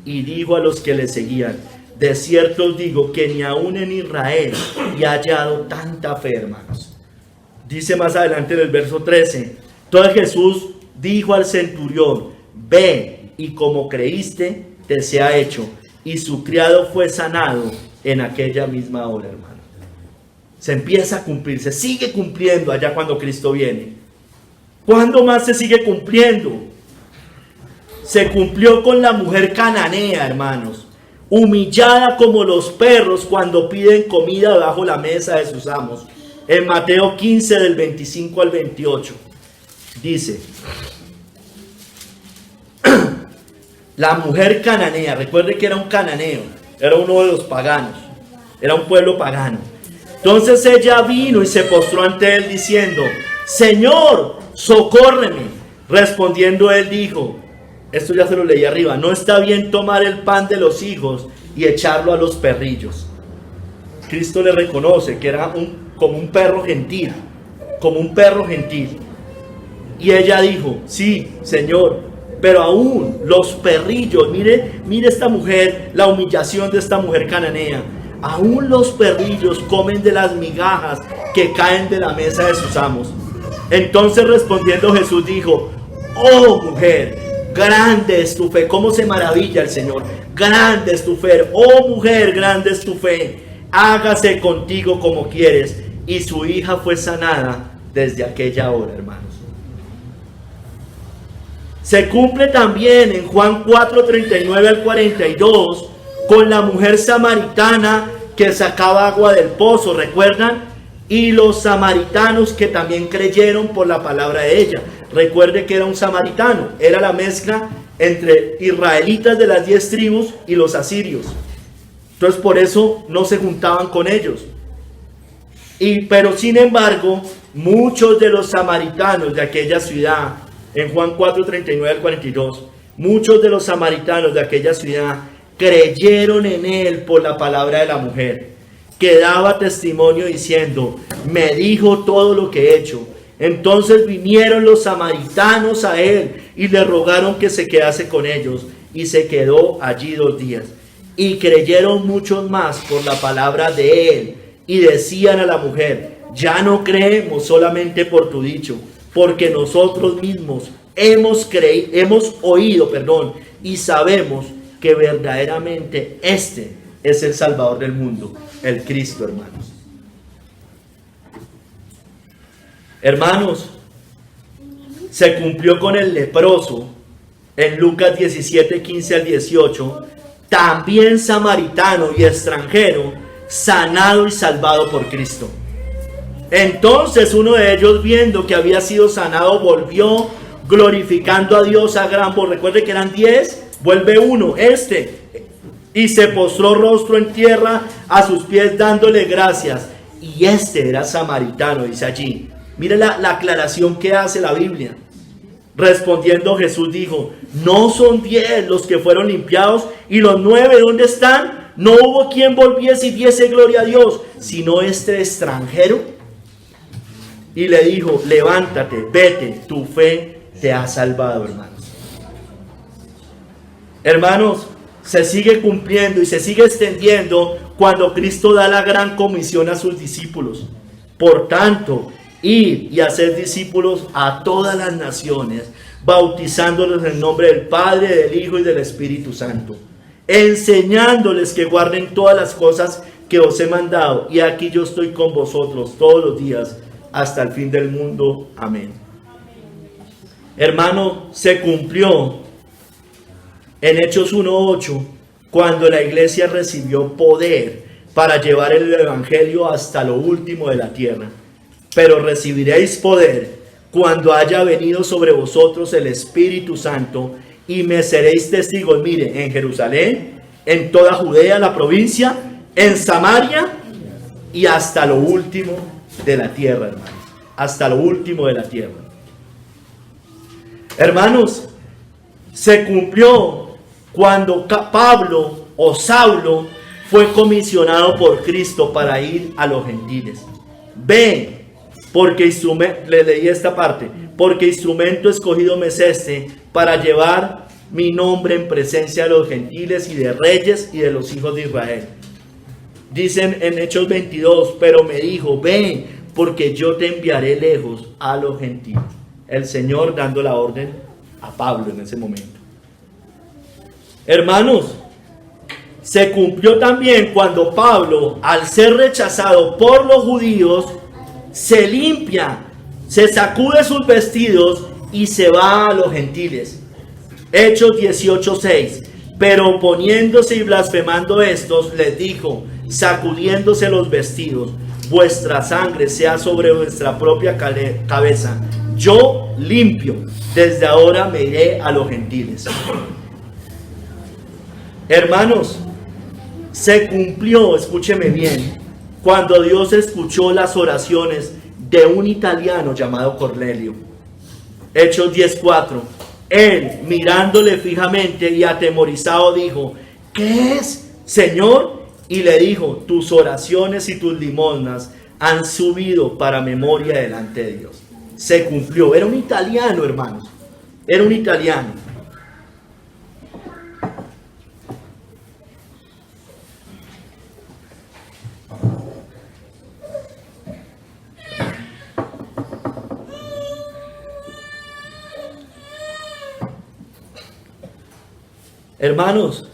y dijo a los que le seguían: de cierto os digo que ni aún en Israel he hallado tanta fe, hermanos. Dice más adelante en el verso 13: entonces Jesús dijo al centurión: ve, y como creíste, te sea hecho. Y su criado fue sanado en aquella misma hora, hermano. Se empieza a cumplir, se sigue cumpliendo allá cuando Cristo viene. ¿Cuándo más se sigue cumpliendo? Se cumplió con la mujer cananea, hermanos, humillada como los perros cuando piden comida bajo la mesa de sus amos. En Mateo 15 del 25 al 28 dice: la mujer cananea, recuerde que era un cananeo, era uno de los paganos, era un pueblo pagano. Entonces ella vino y se postró ante él diciendo: Señor, socórreme. Respondiendo él dijo, esto ya se lo leí arriba: no está bien tomar el pan de los hijos y echarlo a los perrillos. Cristo le reconoce que era como un perro gentil, como un perro gentil. Y ella dijo: sí, Señor, pero aún los perrillos, mire esta mujer, la humillación de esta mujer cananea, aún los perrillos comen de las migajas que caen de la mesa de sus amos. Entonces respondiendo Jesús dijo: oh mujer, grande es tu fe. ¿Cómo se maravilla el Señor? Grande es tu fe. Oh mujer, grande es tu fe. Hágase contigo como quieres. Y su hija fue sanada desde aquella hora, hermanos. Se cumple también en Juan 4, 39 al 42 con la mujer samaritana que sacaba agua del pozo, ¿recuerdan? Y los samaritanos que también creyeron por la palabra de ella. Recuerde que era un samaritano, era la mezcla entre israelitas de las 10 tribus y los asirios. Entonces por eso no se juntaban con ellos. Pero sin embargo, muchos de los samaritanos de aquella ciudad, en Juan 4, 39 al 42, muchos de los samaritanos de aquella ciudad creyeron en él por la palabra de la mujer, que daba testimonio diciendo: me dijo todo lo que he hecho. Entonces vinieron los samaritanos a él y le rogaron que se quedase con ellos, y se quedó allí 2 días. Y creyeron muchos más por la palabra de él. Y decían a la mujer: ya no creemos solamente por tu dicho, porque nosotros mismos hemos oído, y sabemos que verdaderamente este es el Salvador del mundo, el Cristo, hermanos. Hermanos, se cumplió con el leproso en Lucas 17, 15 al 18, también samaritano y extranjero, sanado y salvado por Cristo. Entonces uno de ellos, viendo que había sido sanado, volvió glorificando a Dios a gran voz. Recuerde que eran 10, vuelve uno, y se postró rostro en tierra a sus pies dándole gracias. Y este era samaritano, dice allí. Mire la aclaración que hace la Biblia. Respondiendo Jesús dijo: ¿no son 10 los que fueron limpiados? ¿Y los 9 dónde están? No hubo quien volviese y diese gloria a Dios, sino este extranjero. Y le dijo: levántate, vete, tu fe te ha salvado, hermanos. Hermanos, se sigue cumpliendo y se sigue extendiendo cuando Cristo da la gran comisión a sus discípulos. Por tanto, ir y hacer discípulos a todas las naciones, bautizándolos en el nombre del Padre, del Hijo y del Espíritu Santo, enseñándoles que guarden todas las cosas que os he mandado. Y aquí yo estoy con vosotros todos los días hasta el fin del mundo. Amén. Hermano, se cumplió en Hechos 1:8, cuando la iglesia recibió poder para llevar el evangelio hasta lo último de la tierra. Pero recibiréis poder cuando haya venido sobre vosotros el Espíritu Santo, y me seréis testigos, mire, en Jerusalén, en toda Judea, la provincia, en Samaria y hasta lo último de la tierra, hermanos. Hasta lo último de la tierra. Hermanos, se cumplió cuando Pablo o Saulo fue comisionado por Cristo para ir a los gentiles. Ve, porque le leí esta parte: porque instrumento escogido me es este, para llevar mi nombre en presencia de los gentiles y de reyes y de los hijos de Israel. Dicen en Hechos 22, pero me dijo: ven, porque yo te enviaré lejos a los gentiles. El Señor dando la orden a Pablo en ese momento. Hermanos, se cumplió también cuando Pablo, al ser rechazado por los judíos, se limpia, se sacude sus vestidos y se va a los gentiles. Hechos 18:6. Pero oponiéndose y blasfemando estos, les dijo, sacudiéndose los vestidos: vuestra sangre sea sobre vuestra propia cabeza. Yo limpio, desde ahora me iré a los gentiles. Hermanos, se cumplió, escúcheme bien, cuando Dios escuchó las oraciones de un italiano llamado Cornelio. Hechos 10:4. Él, mirándole fijamente y atemorizado, dijo: ¿qué es, Señor? Y le dijo: tus oraciones y tus limosnas han subido para memoria delante de Dios. Se cumplió. Era un italiano, hermanos. Era un italiano. Hermanos,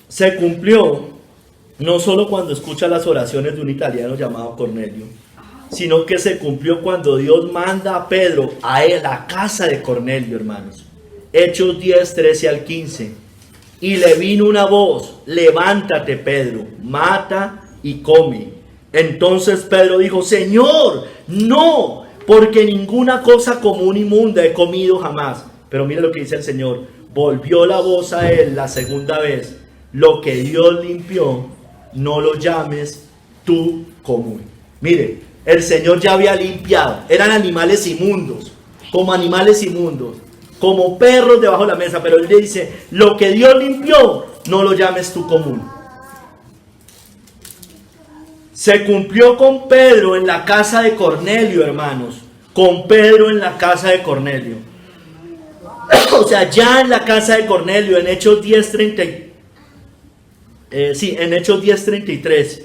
se cumplió no solo cuando escucha las oraciones de un italiano llamado Cornelio, sino que se cumplió cuando Dios manda a Pedro a la casa de Cornelio, hermanos. Hechos 10, 13 al 15. Y le vino una voz: levántate, Pedro, mata y come. Entonces Pedro dijo: Señor, no, porque ninguna cosa común inmunda he comido jamás. Pero mire lo que dice el Señor: volvió la voz a él la segunda vez: lo que Dios limpió, no lo llames tú común. Mire, el Señor ya había limpiado. Eran animales inmundos, como perros debajo de la mesa. Pero él le dice: lo que Dios limpió, no lo llames tú común. Se cumplió con Pedro en la casa de Cornelio, hermanos. Con Pedro en la casa de Cornelio. O sea, ya en la casa de Cornelio, en Hechos 10, Sí, en Hechos 10:33.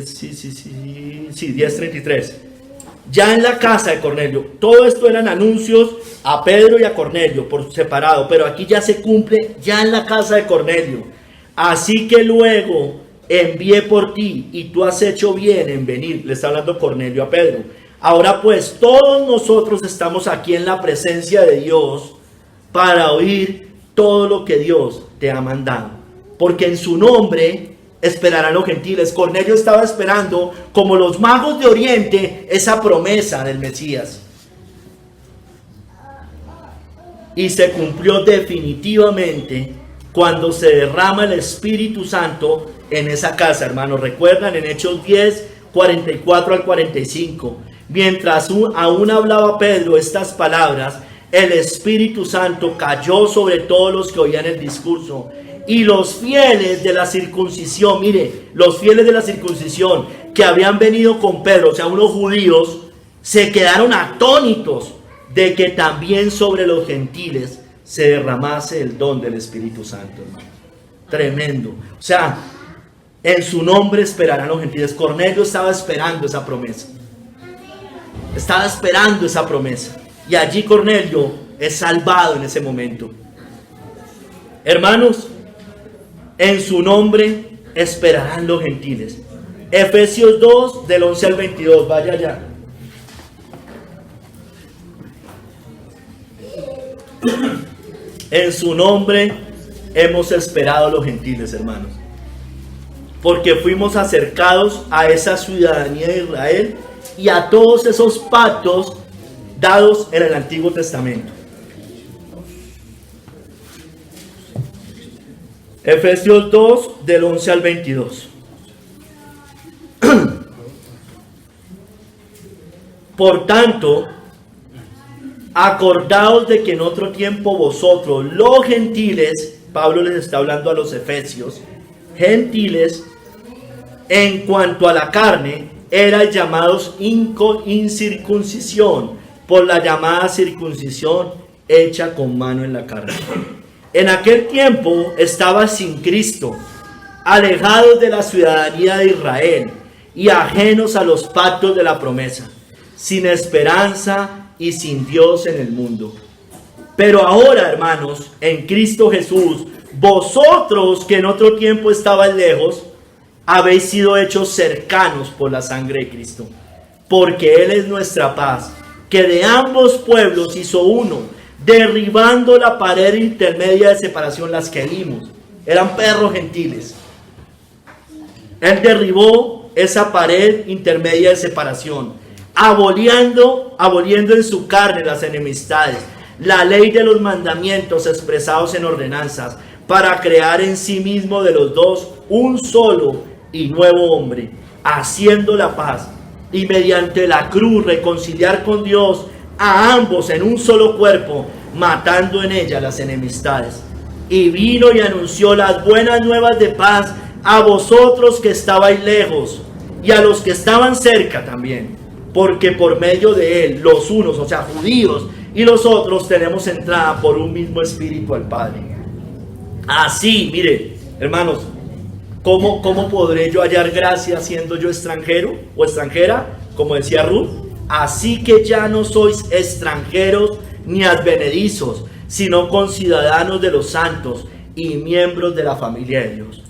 Sí, 10:33. Ya en la casa de Cornelio, todo esto eran anuncios a Pedro y a Cornelio por separado, pero aquí ya se cumple ya en la casa de Cornelio. Así que luego envié por ti y tú has hecho bien en venir. Le está hablando Cornelio a Pedro. Ahora pues todos nosotros estamos aquí en la presencia de Dios para oír todo lo que Dios te ha mandado, porque en su nombre esperarán los gentiles. Cornelio estaba esperando, como los magos de Oriente, esa promesa del Mesías. Y se cumplió definitivamente cuando se derrama el Espíritu Santo en esa casa, hermanos. Recuerdan en Hechos 10, 44 al 45. Mientras aún hablaba Pedro estas palabras, el Espíritu Santo cayó sobre todos los que oían el discurso. Y los fieles de la circuncisión, mire, los fieles de la circuncisión que habían venido con Pedro, o sea, unos judíos, se quedaron atónitos de que también sobre los gentiles se derramase el don del Espíritu Santo, hermano. Tremendo. O sea, en su nombre esperarán los gentiles. Cornelio estaba esperando esa promesa. Estaba esperando esa promesa. Y allí Cornelio es salvado en ese momento. Hermanos, en su nombre esperarán los gentiles. Efesios 2, del 11 al 22. Vaya allá. En su nombre hemos esperado los gentiles, hermanos. Porque fuimos acercados a esa ciudadanía de Israel y a todos esos pactos dados en el Antiguo Testamento. Efesios 2, del 11 al 22. Por tanto, acordaos de que en otro tiempo vosotros, los gentiles, Pablo les está hablando a los efesios, gentiles, en cuanto a la carne, eran llamados incircuncisión, por la llamada circuncisión hecha con mano en la carne. En aquel tiempo estaba sin Cristo, alejados de la ciudadanía de Israel y ajenos a los pactos de la promesa, sin esperanza y sin Dios en el mundo. Pero ahora, hermanos, en Cristo Jesús, vosotros que en otro tiempo estabais lejos, habéis sido hechos cercanos por la sangre de Cristo, porque Él es nuestra paz, que de ambos pueblos hizo uno, derribando la pared intermedia de separación. Las que vimos eran perros gentiles. Él derribó esa pared intermedia de separación, aboliendo en su carne las enemistades, la ley de los mandamientos expresados en ordenanzas, para crear en sí mismo de los dos un solo y nuevo hombre, haciendo la paz, y mediante la cruz reconciliar con Dios a ambos en un solo cuerpo, matando en ella las enemistades. Y vino y anunció las buenas nuevas de paz a vosotros que estabais lejos y a los que estaban cerca también, porque por medio de él los unos, o sea, judíos, y los otros tenemos entrada por un mismo espíritu al Padre. Así, mire, hermanos, ¿cómo podré yo hallar gracia siendo yo extranjero o extranjera? Como decía Ruth, así que ya no sois extranjeros ni advenedizos, sino conciudadanos de los santos y miembros de la familia de Dios,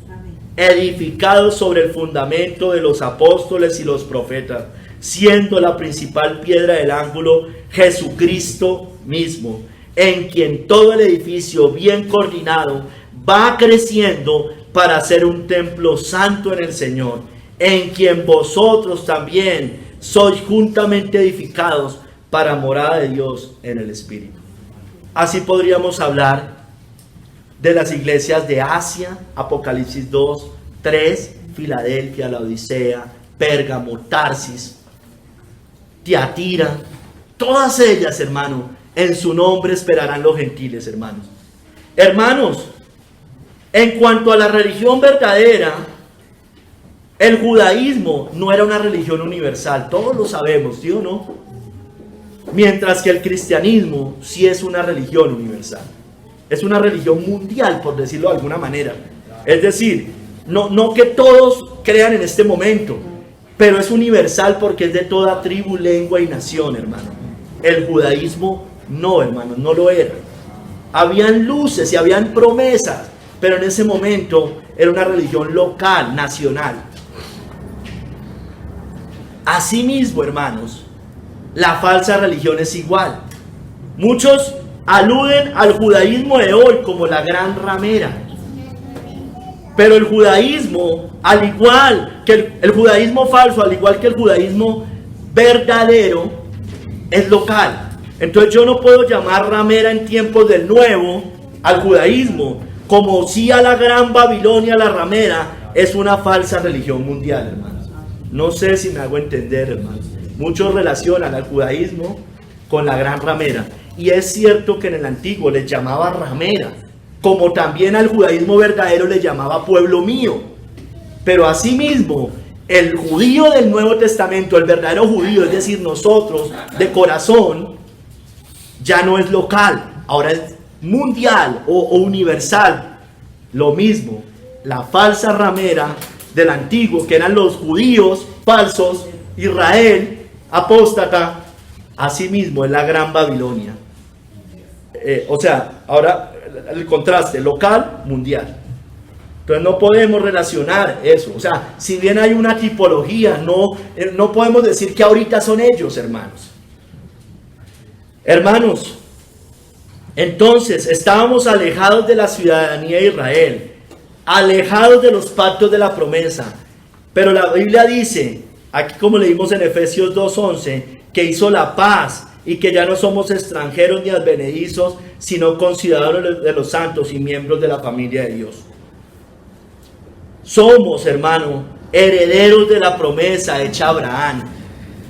edificados sobre el fundamento de los apóstoles y los profetas, siendo la principal piedra del ángulo Jesucristo mismo, en quien todo el edificio bien coordinado va creciendo para ser un templo santo en el Señor, en quien vosotros también sois juntamente edificados para morada de Dios en el Espíritu. Así podríamos hablar de las iglesias de Asia, Apocalipsis 2, 3, Filadelfia, la Odisea, Pérgamo, Tarsis, Tiatira, todas ellas, hermano, en su nombre esperarán los gentiles, hermanos. Hermanos, en cuanto a la religión verdadera, el judaísmo no era una religión universal, todos lo sabemos, ¿sí o no? Mientras que el cristianismo sí es una religión universal, es una religión mundial, por decirlo de alguna manera. Es decir, no que todos crean en este momento, pero es universal porque es de toda tribu, lengua y nación, hermano. El judaísmo no, hermano, no lo era. Habían luces y habían promesas, pero en ese momento era una religión local, nacional. Asimismo, hermanos, la falsa religión es igual. Muchos aluden al judaísmo de hoy como la gran ramera. Pero el judaísmo, al igual que el judaísmo falso, al igual que el judaísmo verdadero, es local. Entonces yo no puedo llamar ramera en tiempos del nuevo al judaísmo, como si a la gran Babilonia la ramera es una falsa religión mundial, hermanos. No sé si me hago entender, hermanos. Muchos relacionan al judaísmo con la gran ramera. Y es cierto que en el antiguo les llamaba ramera, como también al judaísmo verdadero le llamaba pueblo mío. Pero asimismo, el judío del Nuevo Testamento, el verdadero judío, es decir, nosotros de corazón, ya no es local, ahora es mundial o universal. Lo mismo, la falsa ramera del antiguo, que eran los judíos falsos, Israel, apóstata, asimismo es la gran Babilonia. O sea, ahora el contraste, local, mundial. Entonces no podemos relacionar eso. O sea, si bien hay una tipología, no podemos decir que ahorita son ellos, hermanos. Hermanos, entonces estábamos alejados de la ciudadanía de Israel, alejados de los pactos de la promesa. Pero la Biblia dice, aquí como leímos en Efesios 2:11, que hizo la paz y que ya no somos extranjeros ni advenedizos, sino conciudadanos de los santos y miembros de la familia de Dios. Somos, hermano, herederos de la promesa hecha a Abraham.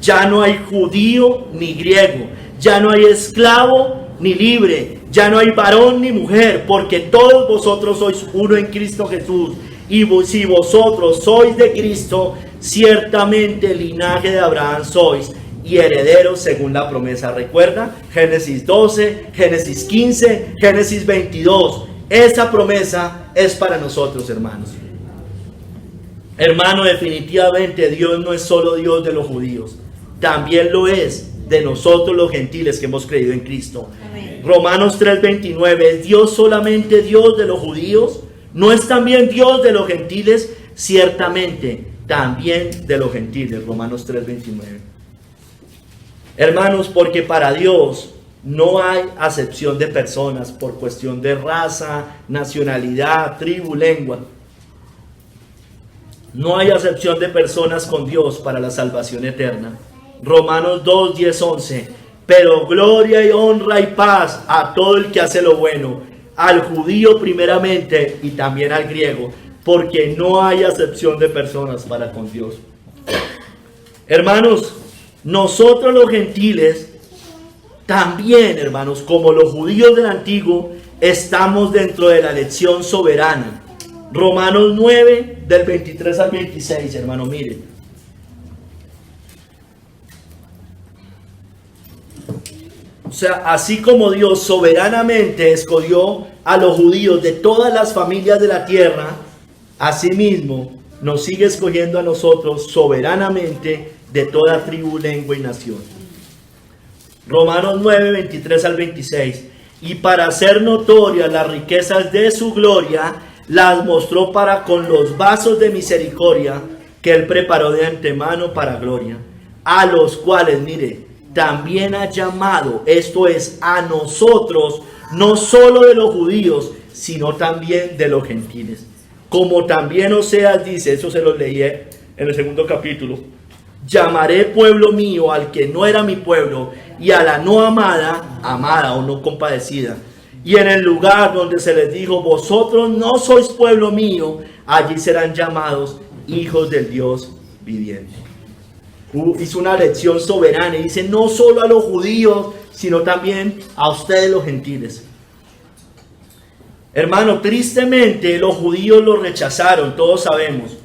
Ya no hay judío ni griego, ya no hay esclavo ni libre, ya no hay varón ni mujer, porque todos vosotros sois uno en Cristo Jesús. Y si vosotros sois de Cristo, ciertamente linaje de Abraham sois, y herederos según la promesa. Recuerda, Génesis 12, Génesis 15, Génesis 22. Esa promesa es para nosotros, hermanos. Hermano, definitivamente Dios no es solo Dios de los judíos, también lo es de nosotros los gentiles que hemos creído en Cristo. Amén. Romanos 3:29, ¿es Dios solamente Dios de los judíos? ¿No es también Dios de los gentiles? Ciertamente, también de los gentiles. Romanos 3:29. Hermanos, porque para Dios no hay acepción de personas por cuestión de raza, nacionalidad, tribu, lengua. No hay acepción de personas con Dios para la salvación eterna. Romanos 2, 10, 11. Pero gloria y honra y paz a todo el que hace lo bueno, al judío primeramente y también al griego, porque no hay acepción de personas para con Dios. Hermanos, nosotros los gentiles también, hermanos, como los judíos del antiguo, estamos dentro de la elección soberana. Romanos 9, del 23 al 26, hermano, miren. O sea, así como Dios soberanamente escogió a los judíos de todas las familias de la tierra, asimismo nos sigue escogiendo a nosotros soberanamente de toda tribu, lengua y nación. Romanos 9, 23 al 26. Y para hacer notorias las riquezas de su gloria, las mostró para con los vasos de misericordia que él preparó de antemano para gloria, a los cuales, mire, también ha llamado, esto es, a nosotros, no solo de los judíos, sino también de los gentiles. Como también Oseas dice, eso se lo leí en el segundo capítulo, llamaré pueblo mío al que no era mi pueblo, y a la no amada, amada o no compadecida. Y en el lugar donde se les dijo, vosotros no sois pueblo mío, allí serán llamados hijos del Dios viviente. Hizo una elección soberana y dice, no solo a los judíos, sino también a ustedes los gentiles. Hermano, tristemente los judíos lo rechazaron, todos sabemos.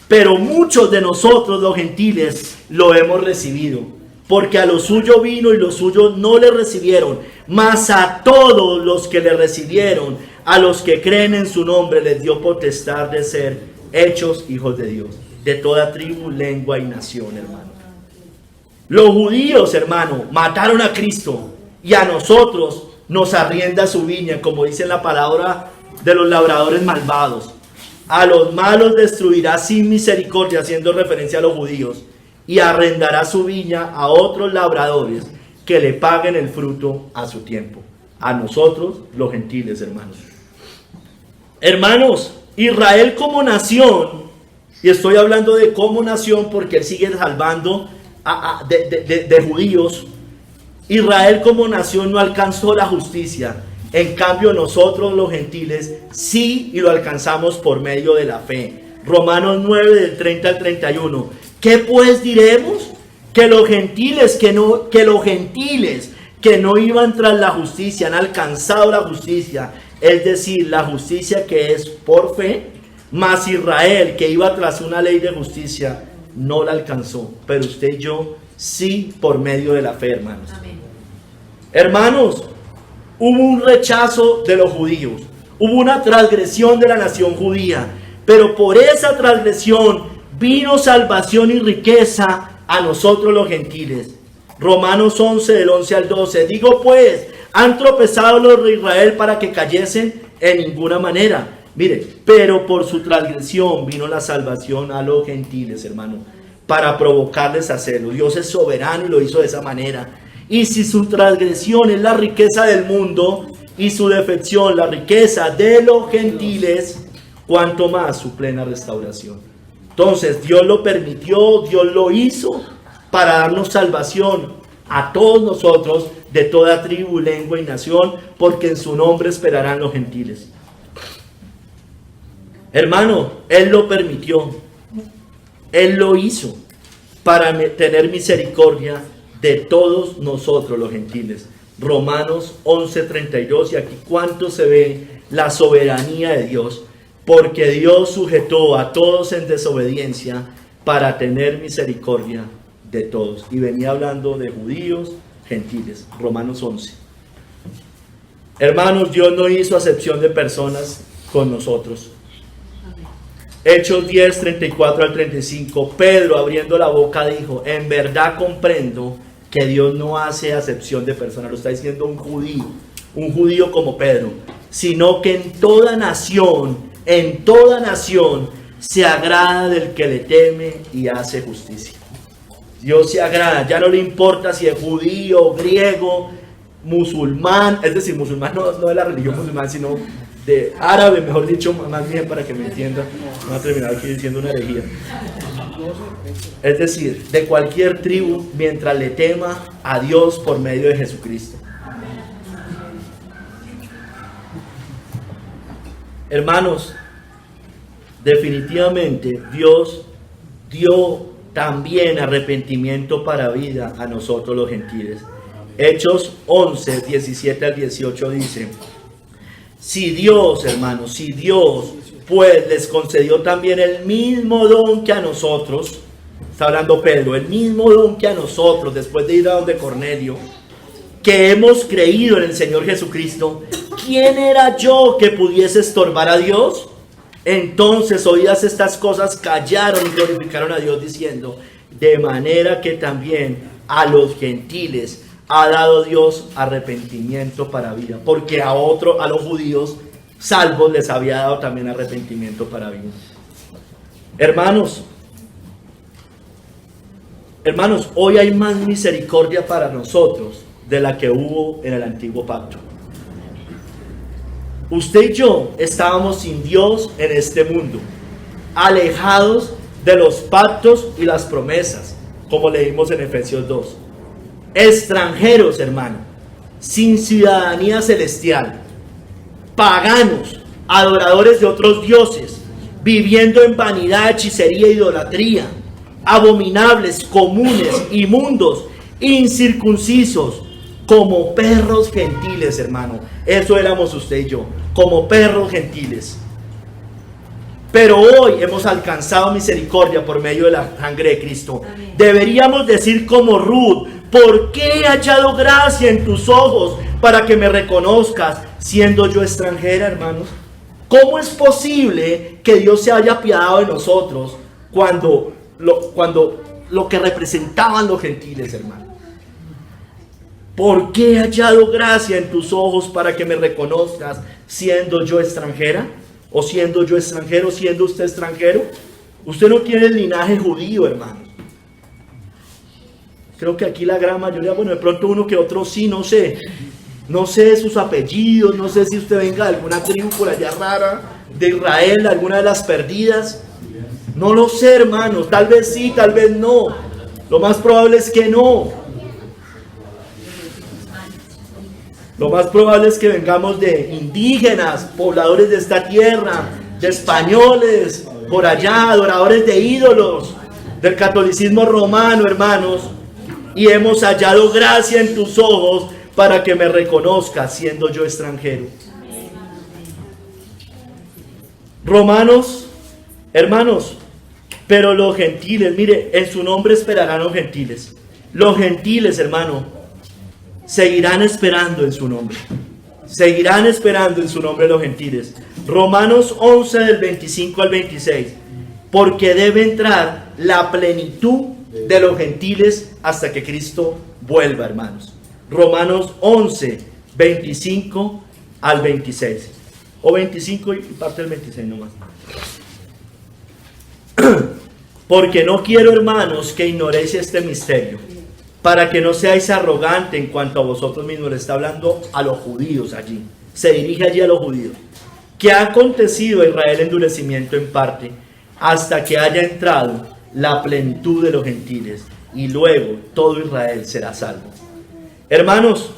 Pero muchos de nosotros los gentiles lo hemos recibido. Porque a lo suyo vino y los suyos no le recibieron. Mas a todos los que le recibieron, a los que creen en su nombre les dio potestad de ser hechos hijos de Dios, de toda tribu, lengua y nación, hermano. Los judíos, hermano, mataron a Cristo y a nosotros nos arrienda su viña, como dice la palabra de los labradores malvados. A los malos destruirá sin misericordia, haciendo referencia a los judíos, y arrendará su viña a otros labradores que le paguen el fruto a su tiempo. A nosotros, los gentiles, hermanos. Hermanos, Israel como nación, y estoy hablando de como nación porque él sigue salvando de judíos. Israel como nación no alcanzó la justicia. En cambio nosotros los gentiles sí, y lo alcanzamos por medio de la fe. Romanos 9 del 30 al 31. ¿Qué pues diremos? Que los gentiles que no iban tras la justicia han alcanzado la justicia, es decir, la justicia que es por fe. Mas Israel, que iba tras una ley de justicia, no la alcanzó, pero usted y yo sí, por medio de la fe, hermanos. Amén. Hermanos, hubo un rechazo de los judíos, hubo una transgresión de la nación judía, pero por esa transgresión vino salvación y riqueza a nosotros los gentiles. Romanos 11 del 11 al 12. Digo pues, ¿han tropezado los de Israel para que cayesen? En ninguna manera. Mire, pero por su transgresión vino la salvación a los gentiles, hermano, para provocarles a celo. Dios es soberano y lo hizo de esa manera. Y si su transgresión es la riqueza del mundo y su defección la riqueza de los gentiles, cuanto más su plena restauración. Entonces Dios lo permitió, Dios lo hizo para darnos salvación a todos nosotros de toda tribu, lengua y nación, porque en su nombre esperarán los gentiles. Hermano, Él lo permitió, Él lo hizo para tener misericordia de todos nosotros los gentiles. Romanos 11:32, y aquí cuánto se ve la soberanía de Dios, porque Dios sujetó a todos en desobediencia para tener misericordia de todos. Y venía hablando de judíos, gentiles. Romanos 11. Hermanos, Dios no hizo acepción de personas con nosotros. Hechos 10, 34 al 35. Pedro, abriendo la boca, dijo: en verdad comprendo que Dios no hace acepción de personas. Lo está diciendo un judío como Pedro, sino que en toda nación se agrada del que le teme y hace justicia. Dios se agrada, ya no le importa si es judío, griego, musulmán, es decir, musulmán no de la religión musulmán, sino de árabe, mejor dicho, más bien para que me entienda, no voy a terminar aquí diciendo una herejía. Es decir, de cualquier tribu, mientras le tema a Dios por medio de Jesucristo. Hermanos, definitivamente Dios dio también arrepentimiento para vida a nosotros los gentiles. Hechos 11, 17 al 18 dice: si Dios, hermanos, si Dios pues les concedió también el mismo don que a nosotros, está hablando Pedro, el mismo don que a nosotros, después de ir a donde Cornelio, que hemos creído en el Señor Jesucristo, ¿quién era yo que pudiese estorbar a Dios? Entonces, oídas estas cosas, callaron y glorificaron a Dios, diciendo: de manera que también a los gentiles ha dado Dios arrepentimiento para vida, porque a los judíos salvos les había dado también arrepentimiento para vida. Hermanos, hoy hay más misericordia para nosotros de la que hubo en el antiguo pacto. Usted y yo estábamos sin Dios en este mundo, alejados de los pactos y las promesas, como leímos en Efesios 2. Extranjeros, hermano, sin ciudadanía celestial, paganos, adoradores de otros dioses, viviendo en vanidad, hechicería e idolatría, abominables, comunes, inmundos, incircuncisos, como perros gentiles, hermano. Eso éramos usted y yo, como perros gentiles. Pero hoy hemos alcanzado misericordia por medio de la sangre de Cristo. Amén. Deberíamos decir como Ruth: ¿por qué he hallado gracia en tus ojos para que me reconozcas, siendo yo extranjera, hermanos? ¿Cómo es posible que Dios se haya apiadado de nosotros cuando lo que representaban los gentiles, hermano? ¿Por qué he hallado gracia en tus ojos para que me reconozcas siendo yo extranjera? ¿O siendo yo extranjero, siendo usted extranjero? Usted no tiene el linaje judío, hermano. Creo que aquí la gran mayoría, bueno, de pronto uno que otro sí, no sé. No sé sus apellidos, no sé si usted venga de alguna tribu por allá rara, de Israel, alguna de las perdidas. No lo sé, hermanos, tal vez sí, tal vez no. Lo más probable es que no. Lo más probable es que vengamos de indígenas, pobladores de esta tierra, de españoles, por allá, adoradores de ídolos, del catolicismo romano, hermanos. Y hemos hallado gracia en tus ojos para que me reconozcas siendo yo extranjero. Romanos, hermanos, pero los gentiles, mire, en su nombre esperarán los gentiles. Los gentiles, hermano, seguirán esperando en su nombre. Seguirán esperando en su nombre los gentiles. Romanos 11 del 25 al 26. Porque debe entrar la plenitud de los gentiles hasta que Cristo vuelva, hermanos. Romanos 11, 25 al 26. O 25 y parte del 26 nomás. Porque no quiero, hermanos, que ignoréis este misterio, para que no seáis arrogantes en cuanto a vosotros mismos. Le está hablando a los judíos allí. Se dirige allí a los judíos. Que ha acontecido a Israel endurecimiento en parte, hasta que haya entrado la plenitud de los gentiles, y luego todo Israel será salvo. Hermanos,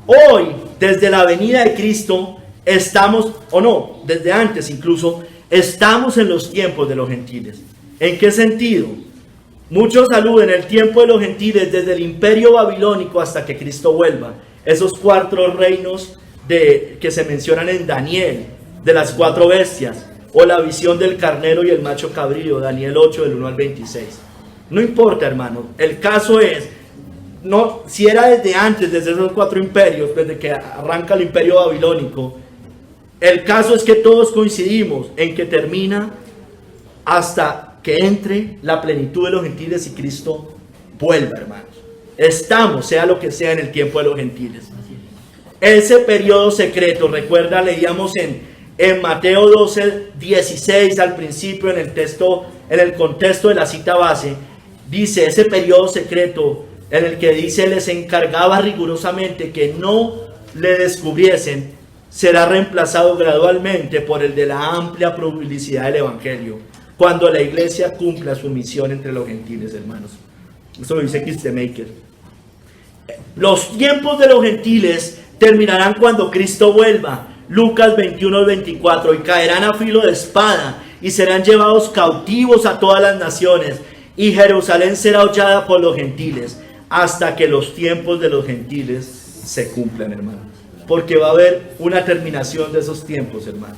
hoy, desde la venida de Cristo, estamos, o no, desde antes incluso, estamos en los tiempos de los gentiles. ¿En qué sentido? Muchos aluden el tiempo de los gentiles desde el imperio babilónico hasta que Cristo vuelva. Esos 4 reinos que se mencionan en Daniel, de las 4 bestias, o la visión del carnero y el macho cabrío, Daniel 8 del 1 al 26. No importa, hermano, el caso es, no, si era desde antes, desde esos 4 imperios, desde que arranca el imperio babilónico, el caso es que todos coincidimos en que termina hasta que entre la plenitud de los gentiles y Cristo vuelva, hermanos. Estamos, sea lo que sea, en el tiempo de los gentiles. Ese periodo secreto, recuerda, leíamos en Mateo 12, 16 al principio, en el contexto de la cita base, dice ese periodo secreto en el que dice les encargaba rigurosamente que no le descubriesen, será reemplazado gradualmente por el de la amplia publicidad del evangelio, cuando la iglesia cumpla su misión entre los gentiles, hermanos. Eso lo dice Kistemaker. Los tiempos de los gentiles terminarán cuando Cristo vuelva. Lucas 21 al 24. Y caerán a filo de espada y serán llevados cautivos a todas las naciones, y Jerusalén será hollada por los gentiles hasta que los tiempos de los gentiles se cumplan, hermanos. Porque va a haber una terminación de esos tiempos, hermanos,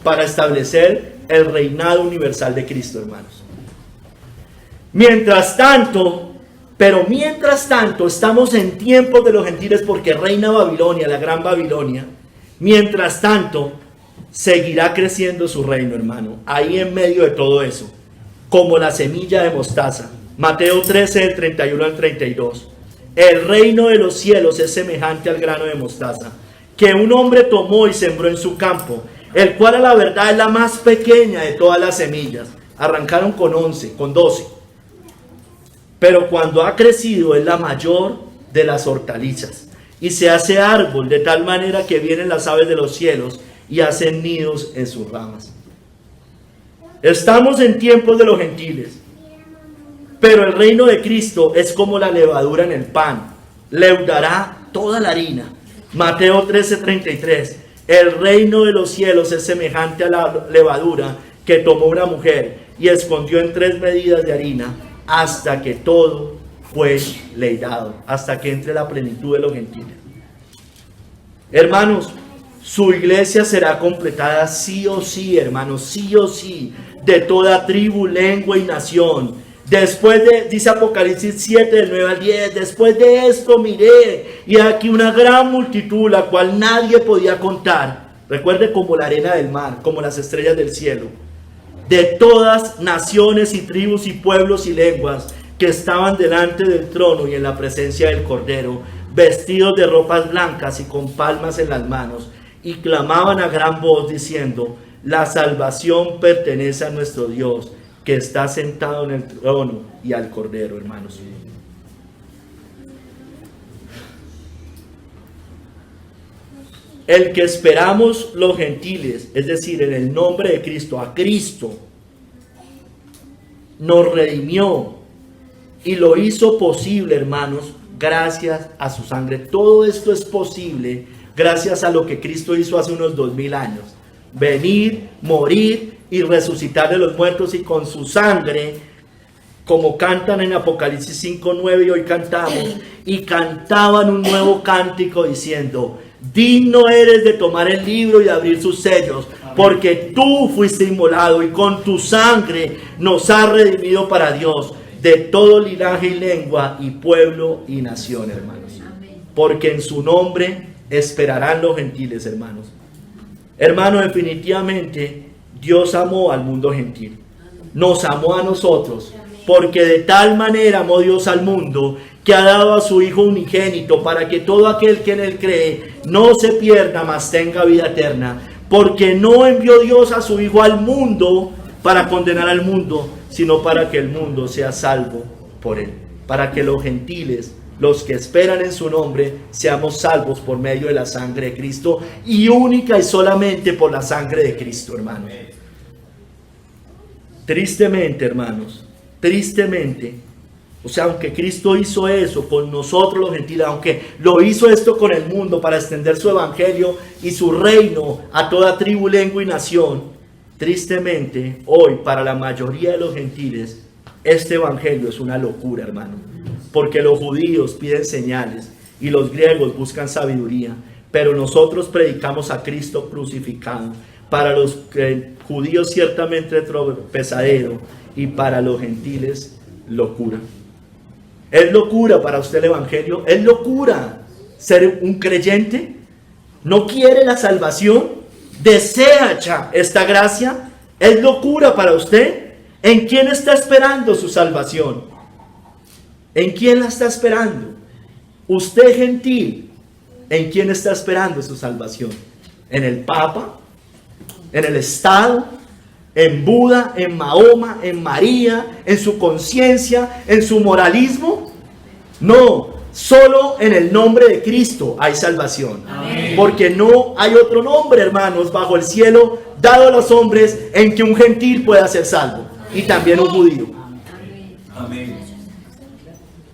para establecer el reinado universal de Cristo, hermanos. Mientras tanto, estamos en tiempos de los gentiles porque reina Babilonia, la gran Babilonia. Mientras tanto, seguirá creciendo su reino, hermano, ahí en medio de todo eso, como la semilla de mostaza. Mateo 13, del 31 al 32. El reino de los cielos es semejante al grano de mostaza, que un hombre tomó y sembró en su campo, el cual a la verdad es la más pequeña de todas las semillas. Arrancaron con 11, con 12. Pero cuando ha crecido es la mayor de las hortalizas, y se hace árbol de tal manera que vienen las aves de los cielos y hacen nidos en sus ramas. Estamos en tiempos de los gentiles, pero el reino de Cristo es como la levadura en el pan, leudará toda la harina. Mateo 13:33. El reino de los cielos es semejante a la levadura que tomó una mujer y escondió en 3 medidas de harina hasta que todo fue leudado, hasta que entre la plenitud de los gentiles. Hermanos, su iglesia será completada sí o sí, hermanos, sí o sí, de toda tribu, lengua y nación, Después de, dice Apocalipsis 7, del 9 al 10, después de esto miré, y aquí una gran multitud, la cual nadie podía contar. Recuerde, como la arena del mar, como las estrellas del cielo, de todas naciones y tribus y pueblos y lenguas, que estaban delante del trono y en la presencia del Cordero, vestidos de ropas blancas y con palmas en las manos, y clamaban a gran voz diciendo: la salvación pertenece a nuestro Dios, que está sentado en el trono, y al Cordero, hermanos. El que esperamos los gentiles, es decir, en el nombre de Cristo, a Cristo, nos redimió y lo hizo posible, hermanos, gracias a su sangre. Todo esto es posible gracias a lo que Cristo hizo hace unos 2000 años. Venir, morir y resucitar de los muertos, y con su sangre, como cantan en Apocalipsis 5:9 y hoy cantamos, y cantaban un nuevo cántico diciendo: digno eres de tomar el libro y de abrir sus sellos, porque tú fuiste inmolado y con tu sangre nos has redimido para Dios de todo linaje y lengua y pueblo y nación, hermanos. Porque en su nombre esperarán los gentiles, hermanos. Hermanos, definitivamente Dios amó al mundo gentil, nos amó a nosotros, porque de tal manera amó Dios al mundo, que ha dado a su Hijo unigénito, para que todo aquel que en él cree no se pierda, mas tenga vida eterna. Porque no envió Dios a su Hijo al mundo para condenar al mundo, sino para que el mundo sea salvo por él, para que los gentiles, los que esperan en su nombre, seamos salvos por medio de la sangre de Cristo, y única y solamente por la sangre de Cristo, hermanos. Tristemente, hermanos, tristemente, o sea, aunque Cristo hizo eso con nosotros los gentiles, aunque lo hizo esto con el mundo para extender su evangelio y su reino a toda tribu, lengua y nación, tristemente hoy para la mayoría de los gentiles este evangelio es una locura, hermano, porque los judíos piden señales y los griegos buscan sabiduría, pero nosotros predicamos a Cristo crucificado. Para los judíos ciertamente tropezadero, y para los gentiles locura. ¿Es locura para usted el evangelio? ¿Es locura ser un creyente? ¿No quiere la salvación? ¿Desea ya esta gracia? ¿Es locura para usted? ¿En quién está esperando su salvación? ¿En quién la está esperando? Usted, gentil, ¿en quién está esperando su salvación? ¿En el Papa? ¿En el Estado? ¿En Buda? ¿En Mahoma? ¿En María? ¿En su conciencia? ¿En su moralismo? No, solo en el nombre de Cristo hay salvación. Amén. Porque no hay otro nombre, hermanos, bajo el cielo dado a los hombres en que un gentil pueda ser salvo, y también un judío. Amén.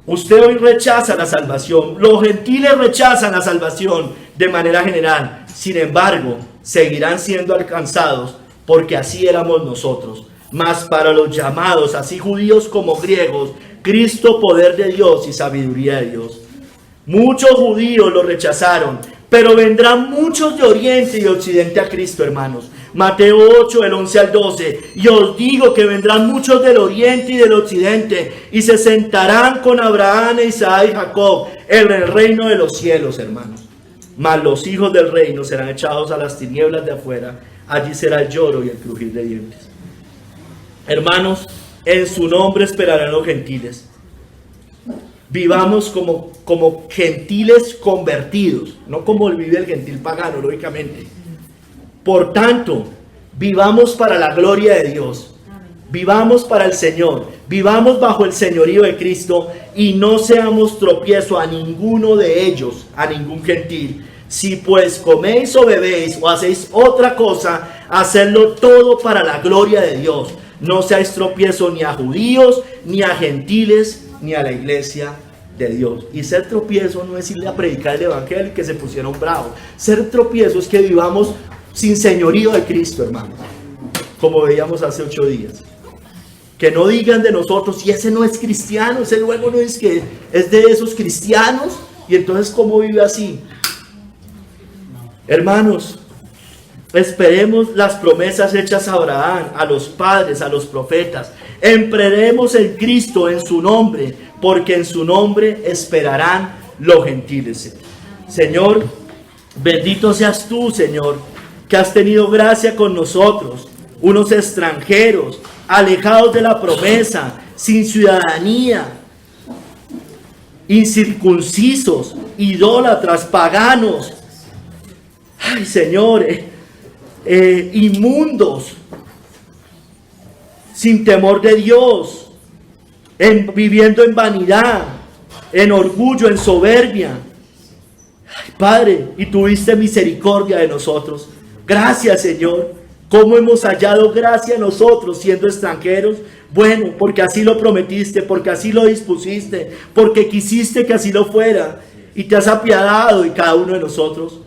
Usted hoy rechaza la salvación, los gentiles rechazan la salvación de manera general. Sin embargo, seguirán siendo alcanzados, porque así éramos nosotros. Mas para los llamados, así judíos como griegos, Cristo, poder de Dios y sabiduría de Dios. Muchos judíos lo rechazaron, pero vendrán muchos de oriente y de occidente a Cristo, hermanos. Mateo 8, del 11 al 12. Y os digo que vendrán muchos del oriente y del occidente, y se sentarán con Abraham, Isaac y Jacob en el reino de los cielos, hermanos. Mas los hijos del reino serán echados a las tinieblas de afuera. Allí será el lloro y el crujir de dientes. Hermanos, en su nombre esperarán los gentiles. Vivamos como gentiles convertidos, no como vive el gentil pagano, lógicamente. Por tanto, vivamos para la gloria de Dios. Vivamos para el Señor. Vivamos bajo el señorío de Cristo, y no seamos tropiezo a ninguno de ellos, a ningún gentil. Si pues coméis o bebéis o hacéis otra cosa, hacedlo todo para la gloria de Dios. No seáis tropiezo ni a judíos, ni a gentiles, ni a la iglesia de Dios. Y ser tropiezo no es irle a predicar el evangelio y que se pusieron bravos. Ser tropiezo es que vivamos sin señorío de Cristo, hermanos, como veíamos hace 8 días. Que no digan de nosotros: y ese no es cristiano, ese luego no es que es de esos cristianos, y entonces ¿cómo vive así? Hermanos, esperemos las promesas hechas a Abraham, a los padres, a los profetas. Emprenderemos en Cristo, en su nombre, porque en su nombre esperarán los gentiles. Señor, bendito seas tú, Señor, que has tenido gracia con nosotros, unos extranjeros, alejados de la promesa, sin ciudadanía, incircuncisos, idólatras, paganos, ay, Señor, inmundos, sin temor de Dios, viviendo en vanidad, en orgullo, en soberbia. Ay, Padre, y tuviste misericordia de nosotros. Gracias, Señor. ¿Cómo hemos hallado gracia nosotros siendo extranjeros? Bueno, porque así lo prometiste, porque así lo dispusiste, porque quisiste que así lo fuera, y te has apiadado de cada uno de nosotros.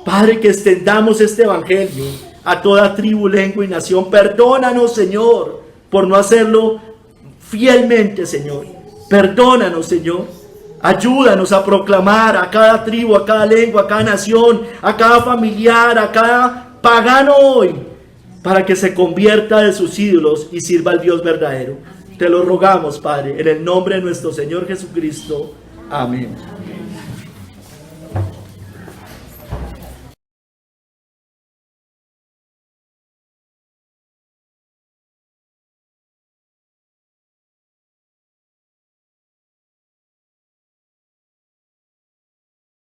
Padre, que extendamos este evangelio a toda tribu, lengua y nación. Perdónanos, Señor, por no hacerlo fielmente, Señor. Perdónanos, Señor. Ayúdanos a proclamar a cada tribu, a cada lengua, a cada nación, a cada familiar, a cada pagano hoy, para que se convierta de sus ídolos y sirva al Dios verdadero. Te lo rogamos, Padre, en el nombre de nuestro Señor Jesucristo. Amén.